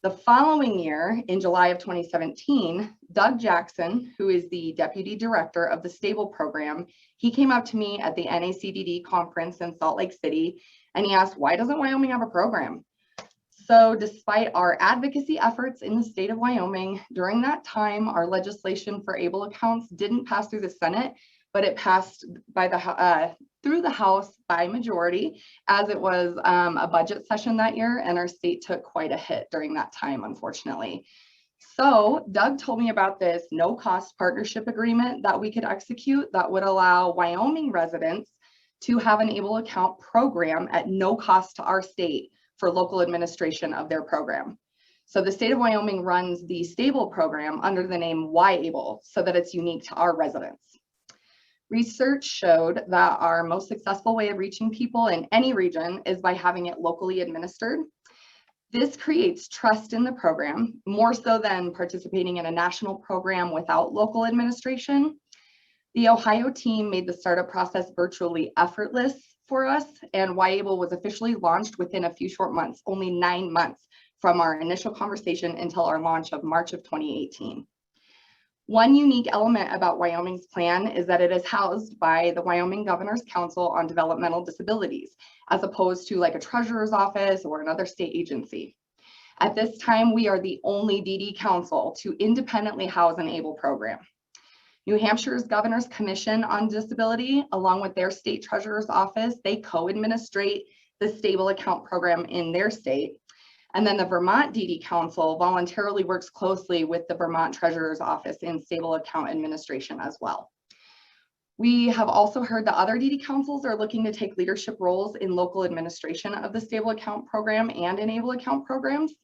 The following year, in July of 2017, Doug Jackson, who is the deputy director of the STABLE program, he came up to me at the NACDD conference in Salt Lake City, and he asked, why doesn't Wyoming have a program? So despite our advocacy efforts in the state of Wyoming, during that time, our legislation for ABLE accounts didn't pass through the Senate, but it passed by through the House by majority, as it was a budget session that year, and our state took quite a hit during that time, unfortunately. So Doug told me about this no-cost partnership agreement that we could execute that would allow Wyoming residents to have an ABLE account program at no cost to our state for local administration of their program. So the state of Wyoming runs the STABLE program under the name YABLE so that it's unique to our residents. Research showed that our most successful way of reaching people in any region is by having it locally administered. This creates trust in the program, more so than participating in a national program without local administration. The Ohio team made the startup process virtually effortless for us, and YABLE was officially launched within a few short months, only 9 months from our initial conversation until our launch of March of 2018. One unique element about Wyoming's plan is that it is housed by the Wyoming Governor's Council on Developmental Disabilities, as opposed to like a treasurer's office or another state agency. At this time, we are the only DD council to independently house an ABLE program. New Hampshire's Governor's Commission on Disability, along with their state treasurer's office, they co-administrate the STABLE account program in their state. And then the Vermont DD Council voluntarily works closely with the Vermont Treasurer's Office in STABLE account administration as well. We have also heard that other DD councils are looking to take leadership roles in local administration of the STABLE account program and in ABLE account programs.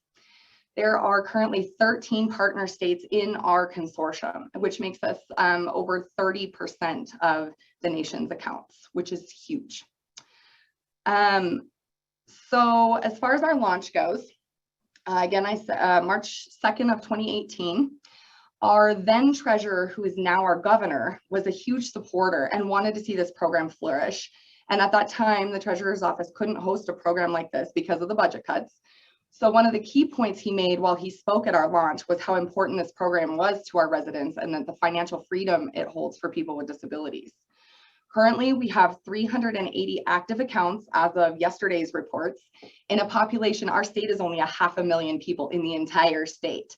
There are currently 13 partner states in our consortium, which makes us over 30% of the nation's accounts, which is huge. So as far as our launch goes, again, I said March 2nd of 2018, our then treasurer, who is now our governor, was a huge supporter and wanted to see this program flourish. And at that time, the treasurer's office couldn't host a program like this because of the budget cuts. So one of the key points he made while he spoke at our launch was how important this program was to our residents and that the financial freedom it holds for people with disabilities. Currently, we have 380 active accounts as of yesterday's reports. In a population, our state is only 500,000 people in the entire state.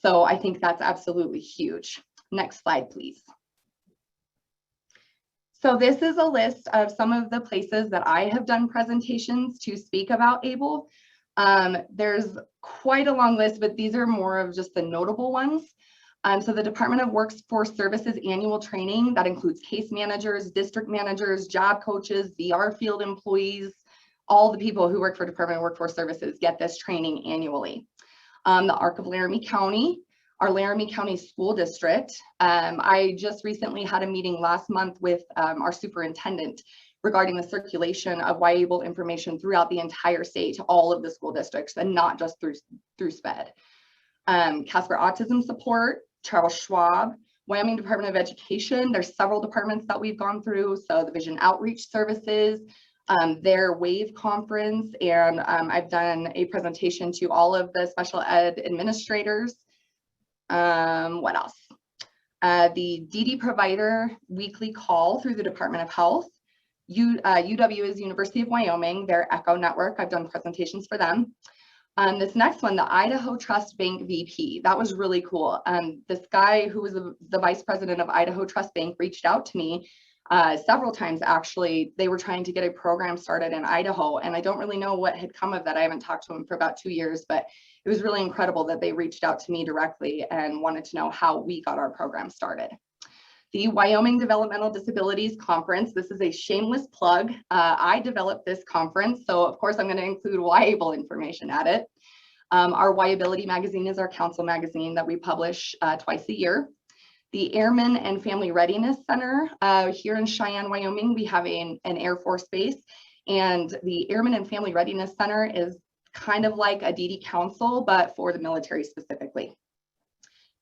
So I think that's absolutely huge. Next slide, please. So this is a list of some of the places that I have done presentations to speak about ABLE. There's quite a long list, but these are more of just the notable ones. So the Department of Workforce Services annual training, that includes case managers, district managers, job coaches, VR field employees, all the people who work for Department of Workforce Services get this training annually. The ARC of Laramie County, our Laramie County School District. I just recently had a meeting last month with our superintendent regarding the circulation of YABLE information throughout the entire state to all of the school districts and not just through SPED. Casper Autism Support, Charles Schwab, Wyoming Department of Education. There's several departments that we've gone through. So the Vision Outreach Services, their WAVE conference, and I've done a presentation to all of the special ed administrators. What else? the DD provider weekly call through the Department of Health. UW is University of Wyoming, their ECHO network. I've done presentations for them. This next one, the Idaho Trust Bank VP, that was really cool. This guy who was the vice president of Idaho Trust Bank reached out to me several times, actually. They were trying to get a program started in Idaho, and I don't really know what had come of that. I haven't talked to him for about 2 years, but it was really incredible that they reached out to me directly and wanted to know how we got our program started. The Wyoming Developmental Disabilities Conference, this is a shameless plug. I developed this conference, so of course I'm going to include YABLE information at it. Our YABILITY magazine is our council magazine that we publish twice a year. The Airmen and Family Readiness Center here in Cheyenne, Wyoming, we have an Air Force base, and the Airmen and Family Readiness Center is kind of like a DD council, but for the military specifically.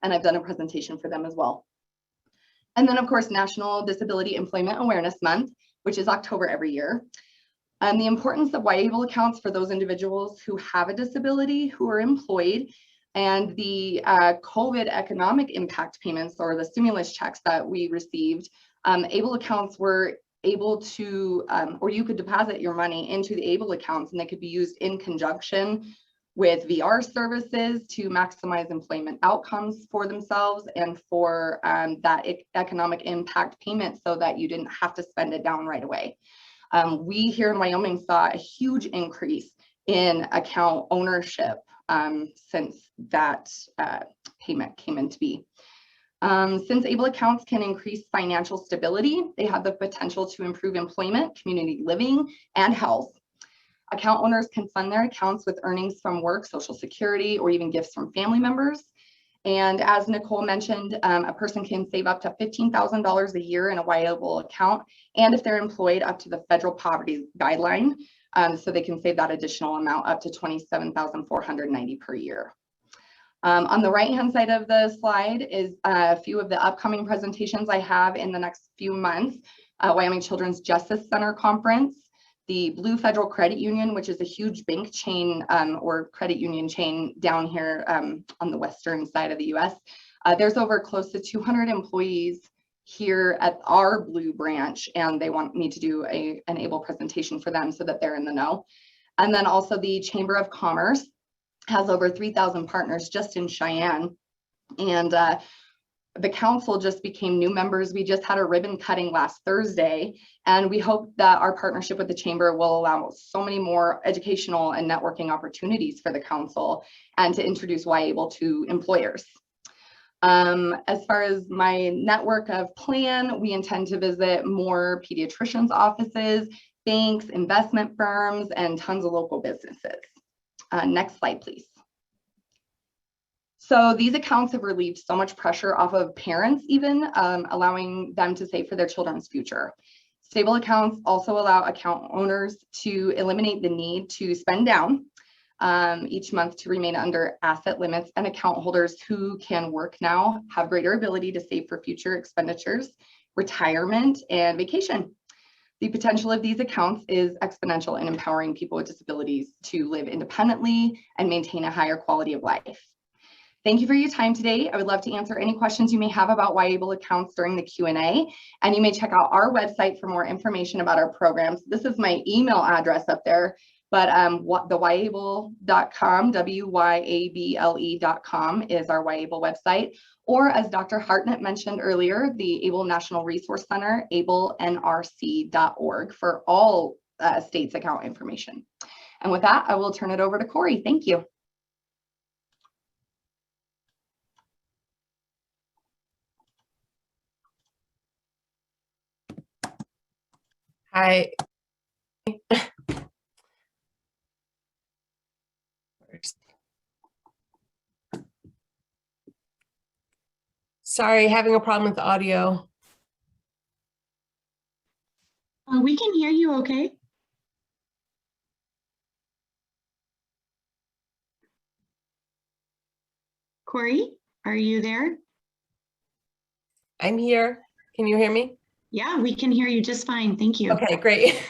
And I've done a presentation for them as well. And then, of course, National Disability Employment Awareness Month, which is October every year. The importance of YABLE accounts for those individuals who have a disability, who are employed, and the COVID economic impact payments, or the stimulus checks that we received. ABLE accounts were able to, or you could deposit your money into the ABLE accounts, and they could be used in conjunction with VR services to maximize employment outcomes for themselves and for that economic impact payment, so that you didn't have to spend it down right away. We here in Wyoming saw a huge increase in account ownership since that payment came into be. Since ABLE accounts can increase financial stability, they have the potential to improve employment, community living, and health. Account owners can fund their accounts with earnings from work, Social Security, or even gifts from family members. And as Nicole mentioned, a person can save up to $15,000 a year in a YABLE account, and if they're employed, up to the federal poverty guideline, so they can save that additional amount up to $27,490 per year. On the right-hand side of the slide is a few of the upcoming presentations I have in the next few months. Wyoming Children's Justice Center Conference, the Blue Federal Credit Union, which is a huge bank chain or credit union chain down here on the western side of the US. There's over close to 200 employees here at our Blue branch, and they want me to do an ABLE presentation for them so that they're in the know. And then also the Chamber of Commerce has over 3,000 partners just in Cheyenne. And the council just became new members. We just had a ribbon cutting last Thursday, and we hope that our partnership with the chamber will allow so many more educational and networking opportunities for the council and to introduce YABLE to employers. As far as my network of plan, we intend to visit more pediatricians' offices, banks, investment firms, and tons of local businesses. Next slide, please. So these accounts have relieved so much pressure off of parents, even allowing them to save for their children's future. Stable accounts also allow account owners to eliminate the need to spend down each month to remain under asset limits, and account holders who can work now have greater ability to save for future expenditures, retirement, and vacation. The potential of these accounts is exponential in empowering people with disabilities to live independently and maintain a higher quality of life. Thank you for your time today. I would love to answer any questions you may have about YABLE accounts during the Q&A, and you may check out our website for more information about our programs. This is my email address up there, but the wyable.com, WYABLE.com is our YABLE website, or as Dr. Hartnett mentioned earlier, the ABLE National Resource Center, ablenrc.org for all states account information. And with that, I will turn it over to Corey. Thank you. Hi. Sorry, having a problem with the audio. We can hear you okay. Corey, are you there? I'm here. Can you hear me? Yeah, we can hear you just fine. Thank you. Okay, great.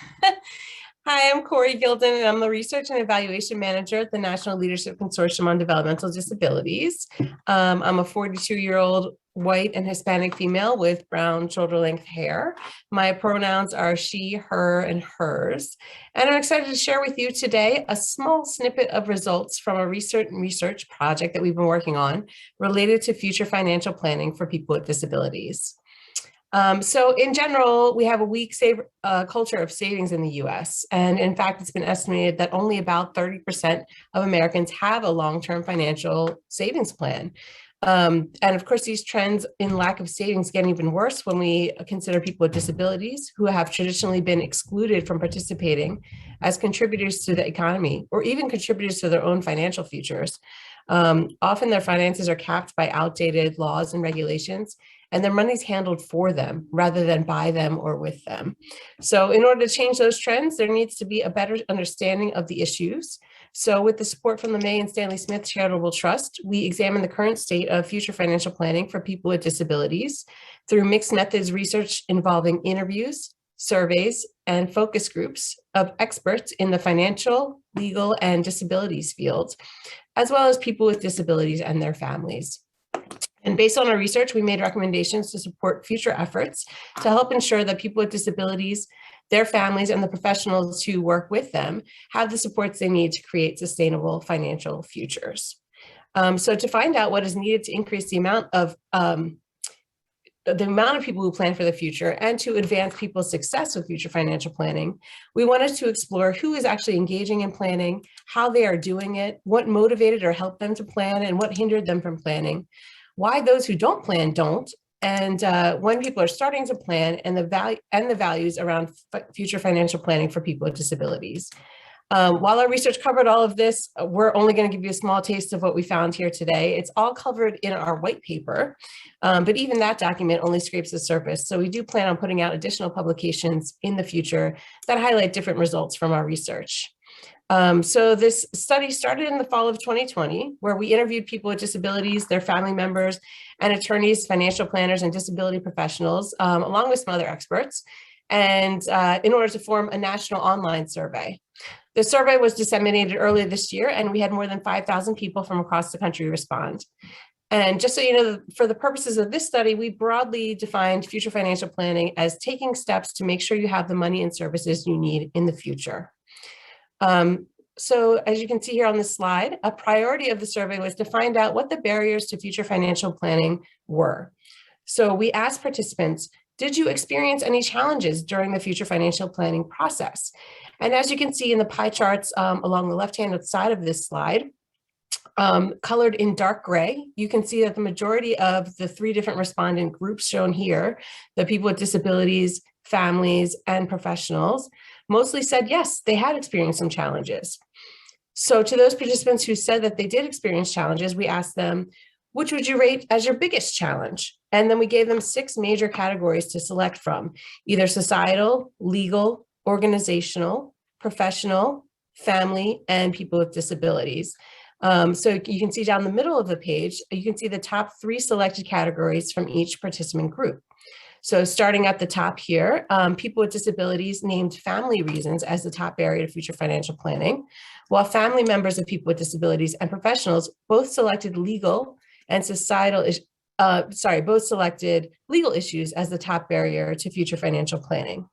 Hi, I'm Corey Gilden, and I'm the Research and Evaluation Manager at the National Leadership Consortium on Developmental Disabilities. I'm a 42-year-old white and Hispanic female with brown shoulder-length hair. My pronouns are she, her, and hers. And I'm excited to share with you today a small snippet of results from a research project that we've been working on related to future financial planning for people with disabilities. So in general, we have a weak culture of savings in the US. And in fact, it's been estimated that only about 30% of Americans have a long-term financial savings plan. And of course, these trends in lack of savings get even worse when we consider people with disabilities who have traditionally been excluded from participating as contributors to the economy or even contributors to their own financial futures. Often their finances are capped by outdated laws and regulations, and their money is handled for them rather than by them or with them. So in order to change those trends, there needs to be a better understanding of the issues. So with the support from the May and Stanley Smith Charitable Trust, we examine the current state of future financial planning for people with disabilities through mixed methods research involving interviews, surveys, and focus groups of experts in the financial, legal, and disabilities fields, as well as people with disabilities and their families. And based on our research, we made recommendations to support future efforts to help ensure that people with disabilities, their families, and the professionals who work with them have the supports they need to create sustainable financial futures. So to find out what is needed to increase the amount of people who plan for the future and to advance people's success with future financial planning, we wanted to explore who is actually engaging in planning, how they are doing it, what motivated or helped them to plan, and what hindered them from planning, why those who don't plan don't, and when people are starting to plan, and the values around future financial planning for people with disabilities. While our research covered all of this, we're only going to give you a small taste of what we found here today. It's all covered in our white paper, but even that document only scrapes the surface. So we do plan on putting out additional publications in the future that highlight different results from our research. So this study started in the fall of 2020, where we interviewed people with disabilities, their family members, and attorneys, financial planners, and disability professionals, along with some other experts, and in order to form a national online survey. The survey was disseminated earlier this year, and we had more than 5,000 people from across the country respond. And just so you know, for the purposes of this study, we broadly defined future financial planning as taking steps to make sure you have the money and services you need in the future. So as you can see here on this slide, a priority of the survey was to find out what the barriers to future financial planning were. So we asked participants, did you experience any challenges during the future financial planning process? And as you can see in the pie charts along the left-hand side of this slide, colored in dark gray, you can see that the majority of the 3 different respondent groups shown here, the people with disabilities, families, and professionals, mostly said yes, they had experienced some challenges. So to those participants who said that they did experience challenges, we asked them, which would you rate as your biggest challenge? And then we gave them 6 major categories to select from, either societal, legal, organizational, professional, family, and people with disabilities. So you can see down the middle of the page, you can see the top 3 selected categories from each participant group. So starting at the top here, people with disabilities named family reasons as the top barrier to future financial planning, while family members of people with disabilities and professionals both selected legal and societal, both selected legal issues as the top barrier to future financial planning.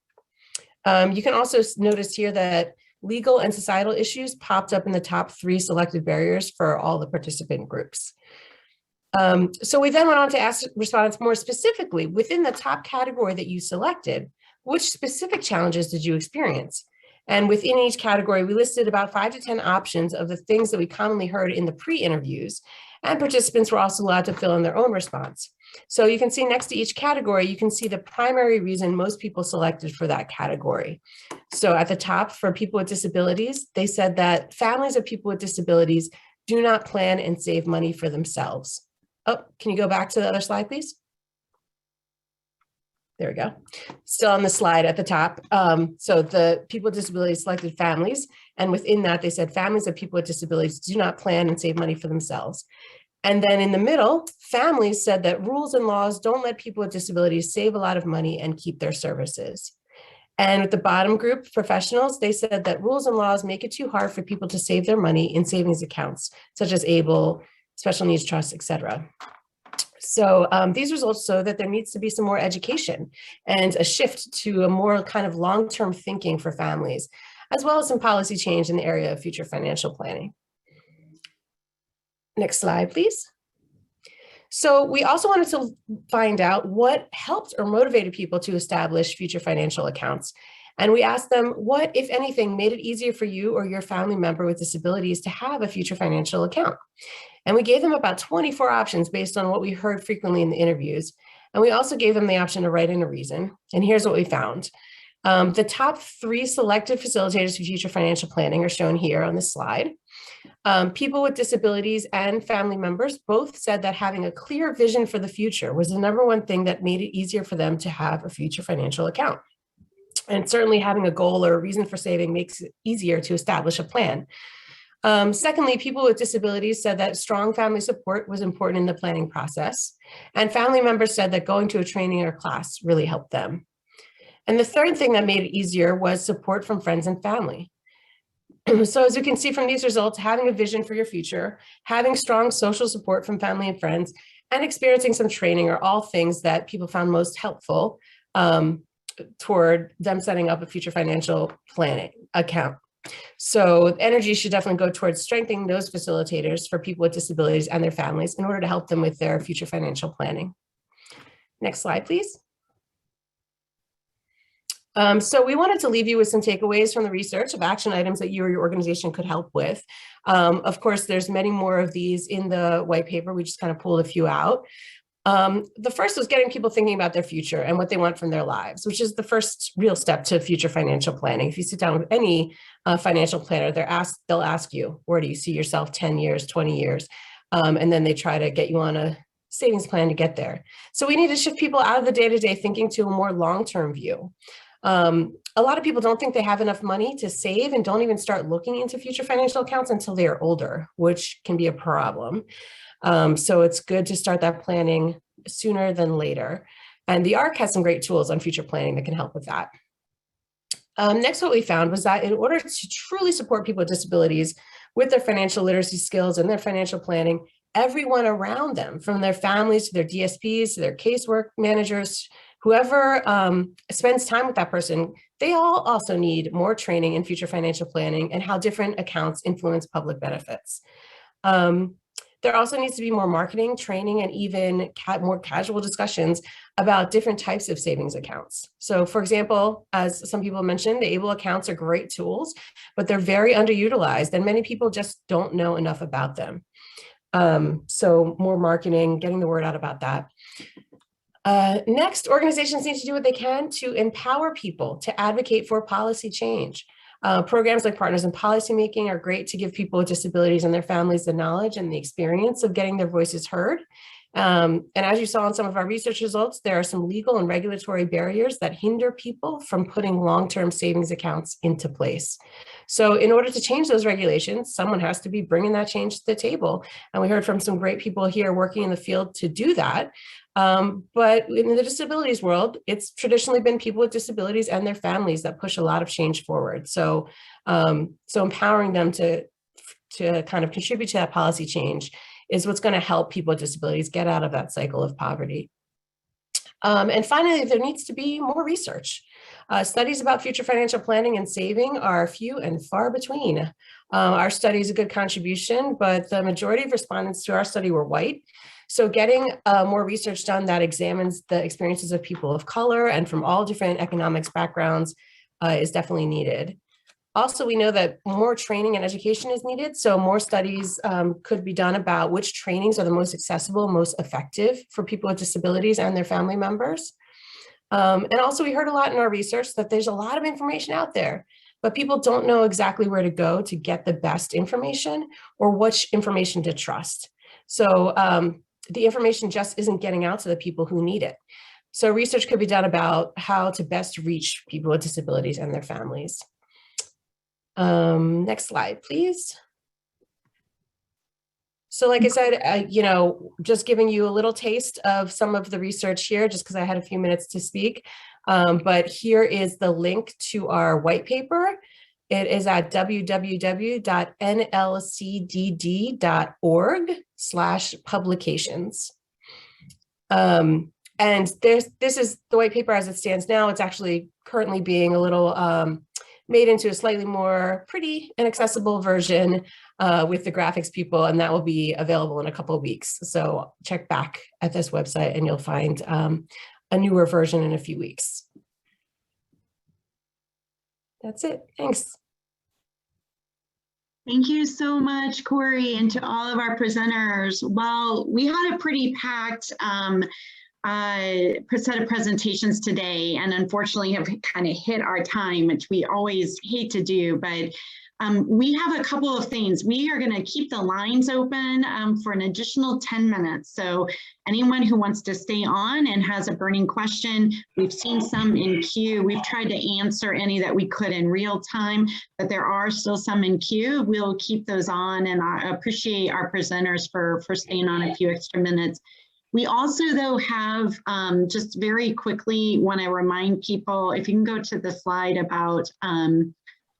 You can also notice here that legal and societal issues popped up in the top 3 selected barriers for all the participant groups. So we then went on to ask respondents more specifically, within the top category that you selected, which specific challenges did you experience? And within each category, we listed about 5 to 10 options of the things that we commonly heard in the pre-interviews, and participants were also allowed to fill in their own response. So you can see next to each category, you can see the primary reason most people selected for that category. So at the top, for people with disabilities, they said that families of people with disabilities do not plan and save money for themselves. Oh, can you go back to the other slide, please? There we go. Still on the slide at the top. So the people with disabilities selected families, and within that, they said families of people with disabilities do not plan and save money for themselves. And then in the middle, families said that rules and laws don't let people with disabilities save a lot of money and keep their services. And with the bottom group, professionals, they said that rules and laws make it too hard for people to save their money in savings accounts, such as ABLE, special needs trusts, etc. So these results show that there needs to be some more education and a shift to a more kind of long-term thinking for families, as well as some policy change in the area of future financial planning. Next slide, please. So we also wanted to find out what helped or motivated people to establish future financial accounts. And we asked them what, if anything, made it easier for you or your family member with disabilities to have a future financial account. And we gave them about 24 options based on what we heard frequently in the interviews. And we also gave them the option to write in a reason. And here's what we found. The top 3 selected facilitators for future financial planning are shown here on this slide. People with disabilities and family members both said that having a clear vision for the future was the #1 thing that made it easier for them to have a future financial account. And certainly having a goal or a reason for saving makes it easier to establish a plan. Secondly, people with disabilities said that strong family support was important in the planning process. And family members said that going to a training or class really helped them. And the third thing that made it easier was support from friends and family. So as you can see from these results, having a vision for your future, having strong social support from family and friends, and experiencing some training are all things that people found most helpful toward them setting up a future financial planning account. So energy should definitely go towards strengthening those facilitators for people with disabilities and their families in order to help them with their future financial planning. Next slide, please. So we wanted to leave you with some takeaways from the research of action items that you or your organization could help with. Of course, there's many more of these in the white paper. We just kind of pulled a few out. The first was getting people thinking about their future and what they want from their lives, which is the first real step to future financial planning. If you sit down with any financial planner, they'll ask you, where do you see yourself 10 years, 20 years? And then they try to get you on a savings plan to get there. So we need to shift people out of the day-to-day thinking to a more long-term view. A lot of people don't think they have enough money to save and don't even start looking into future financial accounts until they are older, which can be a problem. So it's good to start that planning sooner than later. And the ARC has some great tools on future planning that can help with that. Next, what we found was that in order to truly support people with disabilities with their financial literacy skills and their financial planning, everyone around them, from their families to their DSPs to their casework managers, whoever spends time with that person, they all also need more training in future financial planning and how different accounts influence public benefits. There also needs to be more marketing, training, and even more casual discussions about different types of savings accounts. So for example, as some people mentioned, the ABLE accounts are great tools, but they're very underutilized and many people just don't know enough about them. So more marketing, getting the word out about that. Next, organizations need to do what they can to empower people to advocate for policy change. Programs like Partners in Policymaking are great to give people with disabilities and their families the knowledge and the experience of getting their voices heard. And as you saw in some of our research results, there are some legal and regulatory barriers that hinder people from putting long-term savings accounts into place. So in order to change those regulations, someone has to be bringing that change to the table. And we heard from some great people here working in the field to do that. But in the disabilities world, it's traditionally been people with disabilities and their families that push a lot of change forward. So, so empowering them to kind of contribute to that policy change is what's going to help people with disabilities get out of that cycle of poverty. And finally, there needs to be more research. Studies about future financial planning and saving are few and far between. Our study is a good contribution, but the majority of respondents to our study were white. So getting more research done that examines the experiences of people of color and from all different economics backgrounds is definitely needed. Also, we know that more training and education is needed. So more studies could be done about which trainings are the most accessible, most effective for people with disabilities and their family members. And also we heard a lot in our research that there's a lot of information out there, but people don't know exactly where to go to get the best information or which information to trust. So the information just isn't getting out to the people who need it. So research could be done about how to best reach people with disabilities and their families. Next slide, please. So like I said, you know, just giving you a little taste of some of the research here, just because I had a few minutes to speak. But here is the link to our white paper. It is at www.nlcdd.org/publications. And this is the white paper as it stands now. It's actually currently being a little made into a slightly more pretty and accessible version with the graphics people, and that will be available in a couple of weeks. So check back at this website and you'll find a newer version in a few weeks. That's it. Thanks. Thank you so much, Corey, and to all of our presenters. Well, we had a pretty packed set of presentations today, and unfortunately have kind of hit our time, which we always hate to do, but we have a couple of things. We are going to keep the lines open for an additional 10 minutes. So anyone who wants to stay on and has a burning question, we've seen some in queue. We've tried to answer any that we could in real time, but there are still some in queue. We'll keep those on, and I appreciate our presenters for staying on a few extra minutes. We also, though, have just very quickly want to remind people, if you can go to the slide about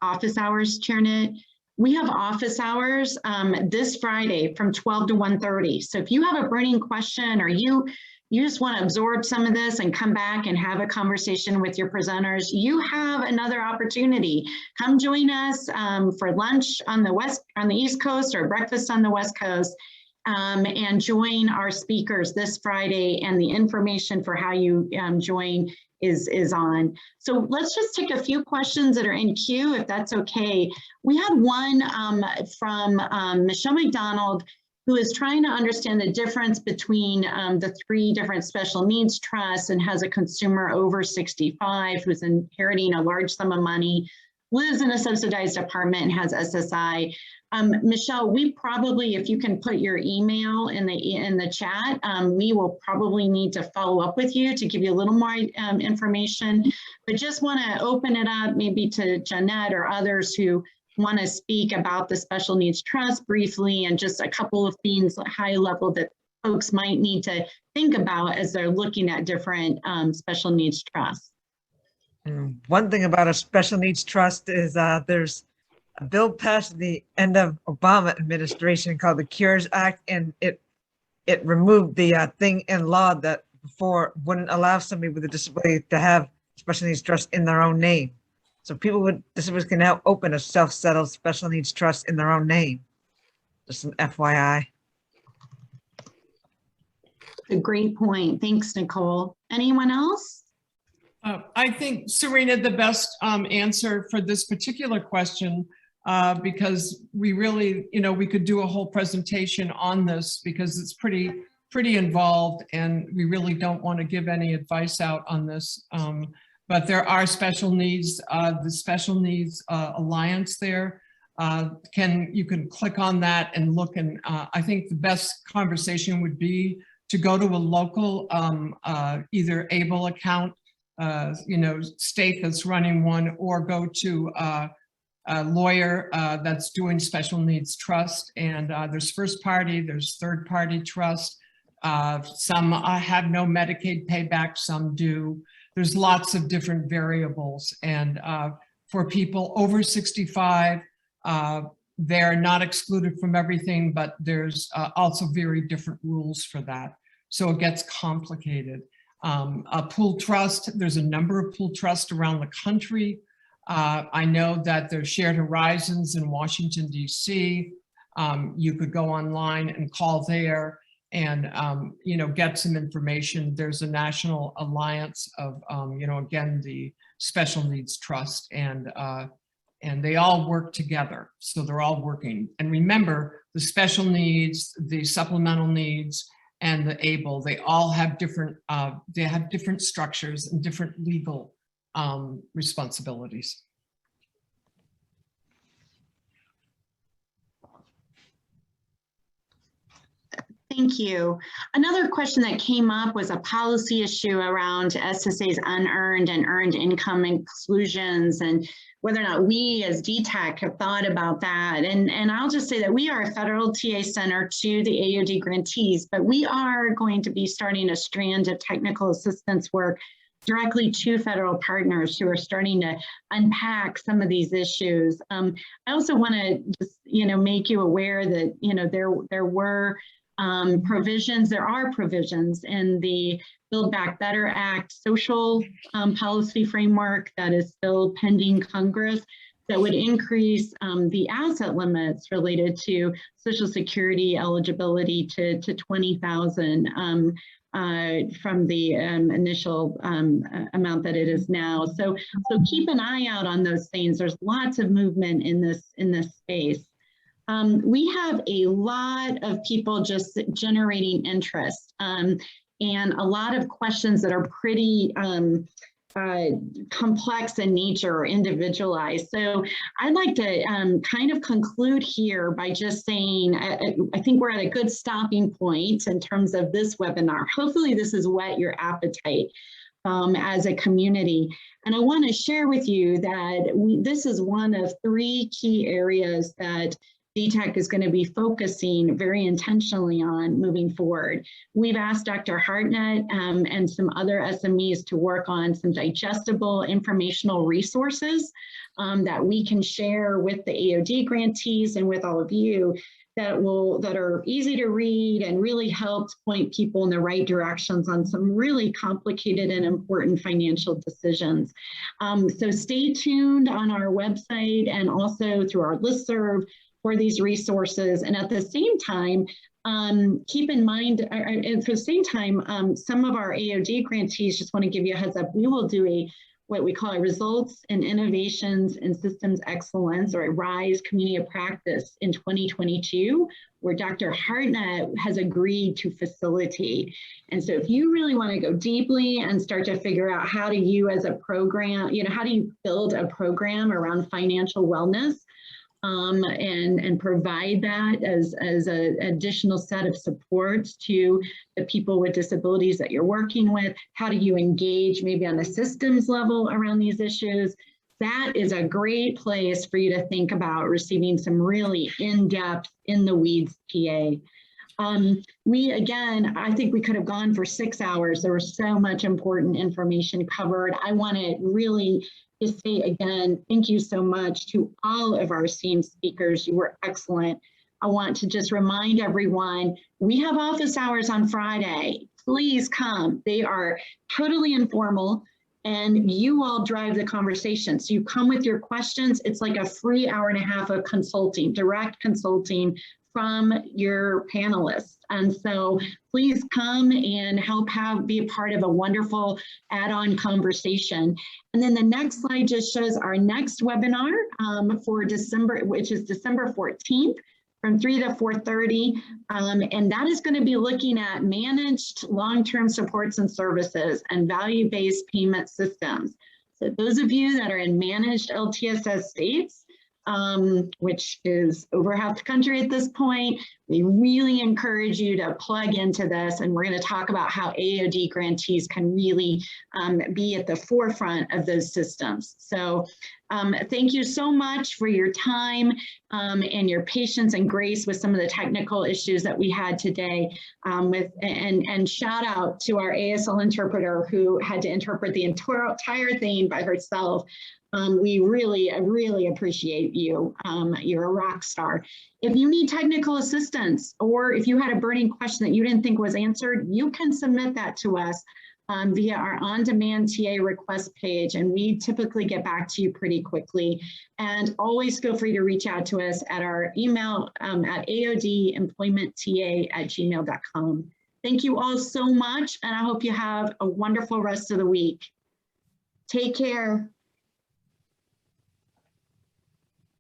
office hours, Chairnet. We have office hours this Friday from 12 to 1:30. So if you have a burning question or you just want to absorb some of this and come back and have a conversation with your presenters, you have another opportunity. Come join us for lunch on the East Coast or breakfast on the West Coast. And join our speakers this Friday, and the information for how you join is on. So let's just take a few questions that are in queue, if that's okay. We had one from Michelle McDonald, who is trying to understand the difference between the 3 different special needs trusts, and has a consumer over 65 who's inheriting a large sum of money, lives in a subsidized apartment, and has SSI. Michelle, we probably, if you can put your email in the chat, we will probably need to follow up with you to give you a little more information, but just want to open it up maybe to Jeanette or others who want to speak about the special needs trust briefly, and just a couple of things high level that folks might need to think about as they're looking at different special needs trusts. One thing about a special needs trust is there's a bill passed at the end of Obama administration called the Cures Act, and it removed the thing in law that before wouldn't allow somebody with a disability to have special needs trust in their own name. So people with disabilities can now open a self-settled special needs trust in their own name. Just an FYI. A great point. Thanks, Nicole. Anyone else? I think, Serena, the best answer for this particular question, because we really, we could do a whole presentation on this because it's pretty involved, and we really don't want to give any advice out on this. But there are special needs, the Special Needs Alliance there. You can click on that and look, and I think the best conversation would be to go to a local, either ABLE account, state that's running one, or go to a lawyer that's doing special needs trust. And there's first party, there's third party trust. Some have no Medicaid payback, some do. There's lots of different variables. And for people over 65, they're not excluded from everything, but there's also very different rules for that. So it gets complicated. A pool trust, there's a number of pool trusts around the country. I know that there's Shared Horizons in Washington, D.C. You could go online and call there and, get some information. There's a national alliance of, again, the Special Needs Trust, and they all work together. So they're all working. And remember, the special needs, the supplemental needs, and the ABLE, they all have different, structures and different legal responsibilities. Thank you. Another question that came up was a policy issue around SSA's unearned and earned income exclusions, and whether or not we as DETAC have thought about that. And I'll just say that we are a federal TA center to the AOD grantees, but we are going to be starting a strand of technical assistance work directly to federal partners who are starting to unpack some of these issues. I also want to just, make you aware that, there were provisions. There are provisions in the Build Back Better Act social policy framework that is still pending Congress that would increase the asset limits related to Social Security eligibility to 20,000 from the initial amount that it is now. So keep an eye out on those things. There's lots of movement in this space. We have a lot of people just generating interest and a lot of questions that are pretty complex in nature or individualized. So I'd like to kind of conclude here by just saying, I think we're at a good stopping point in terms of this webinar. Hopefully this has whet your appetite as a community. And I want to share with you that this is one of 3 key areas that DETAC is going to be focusing very intentionally on moving forward. We've asked Dr. Hartnett and some other SMEs to work on some digestible informational resources that we can share with the AOD grantees and with all of you that are easy to read and really help point people in the right directions on some really complicated and important financial decisions. So stay tuned on our website and also through our listserv for these resources. And at the same time, keep in mind, at the same time, some of our AOD grantees, just want to give you a heads up, we will do what we call a Results and Innovations in Systems Excellence, or a RISE Community of Practice in 2022, where Dr. Hartnett has agreed to facilitate. And so if you really want to go deeply and start to figure out how do you as a program, how do you build a program around financial wellness, and provide that as an additional set of supports to the people with disabilities that you're working with. How do you engage maybe on a systems level around these issues? That is a great place for you to think about receiving some really in-depth, in the weeds PA. I think we could have gone for 6 hours. There was so much important information covered. I want to really just say again, thank you so much to all of our esteemed speakers. You were excellent. I want to just remind everyone, we have office hours on Friday. Please come. They are totally informal and you all drive the conversation. So you come with your questions. It's like a free 1.5 hours of consulting, direct consulting from your panelists. And so please come and help be a part of a wonderful add-on conversation. And then the next slide just shows our next webinar for December, which is December 14th from 3 to 4:30. And that is going to be looking at managed long-term supports and services and value-based payment systems. So those of you that are in managed LTSS states, which is over half the country at this point, we really encourage you to plug into this, and we're going to talk about how AOD grantees can really be at the forefront of those systems. So thank you so much for your time and your patience and grace with some of the technical issues that we had today. And shout out to our ASL interpreter who had to interpret the entire thing by herself. We really appreciate you. You're a rock star. If you need technical assistance, or if you had a burning question that you didn't think was answered, you can submit that to us via our on-demand TA request page, and we typically get back to you pretty quickly. And always feel free to reach out to us at our email at aodemploymentta@gmail.com. Thank you all so much, and I hope you have a wonderful rest of the week. Take care.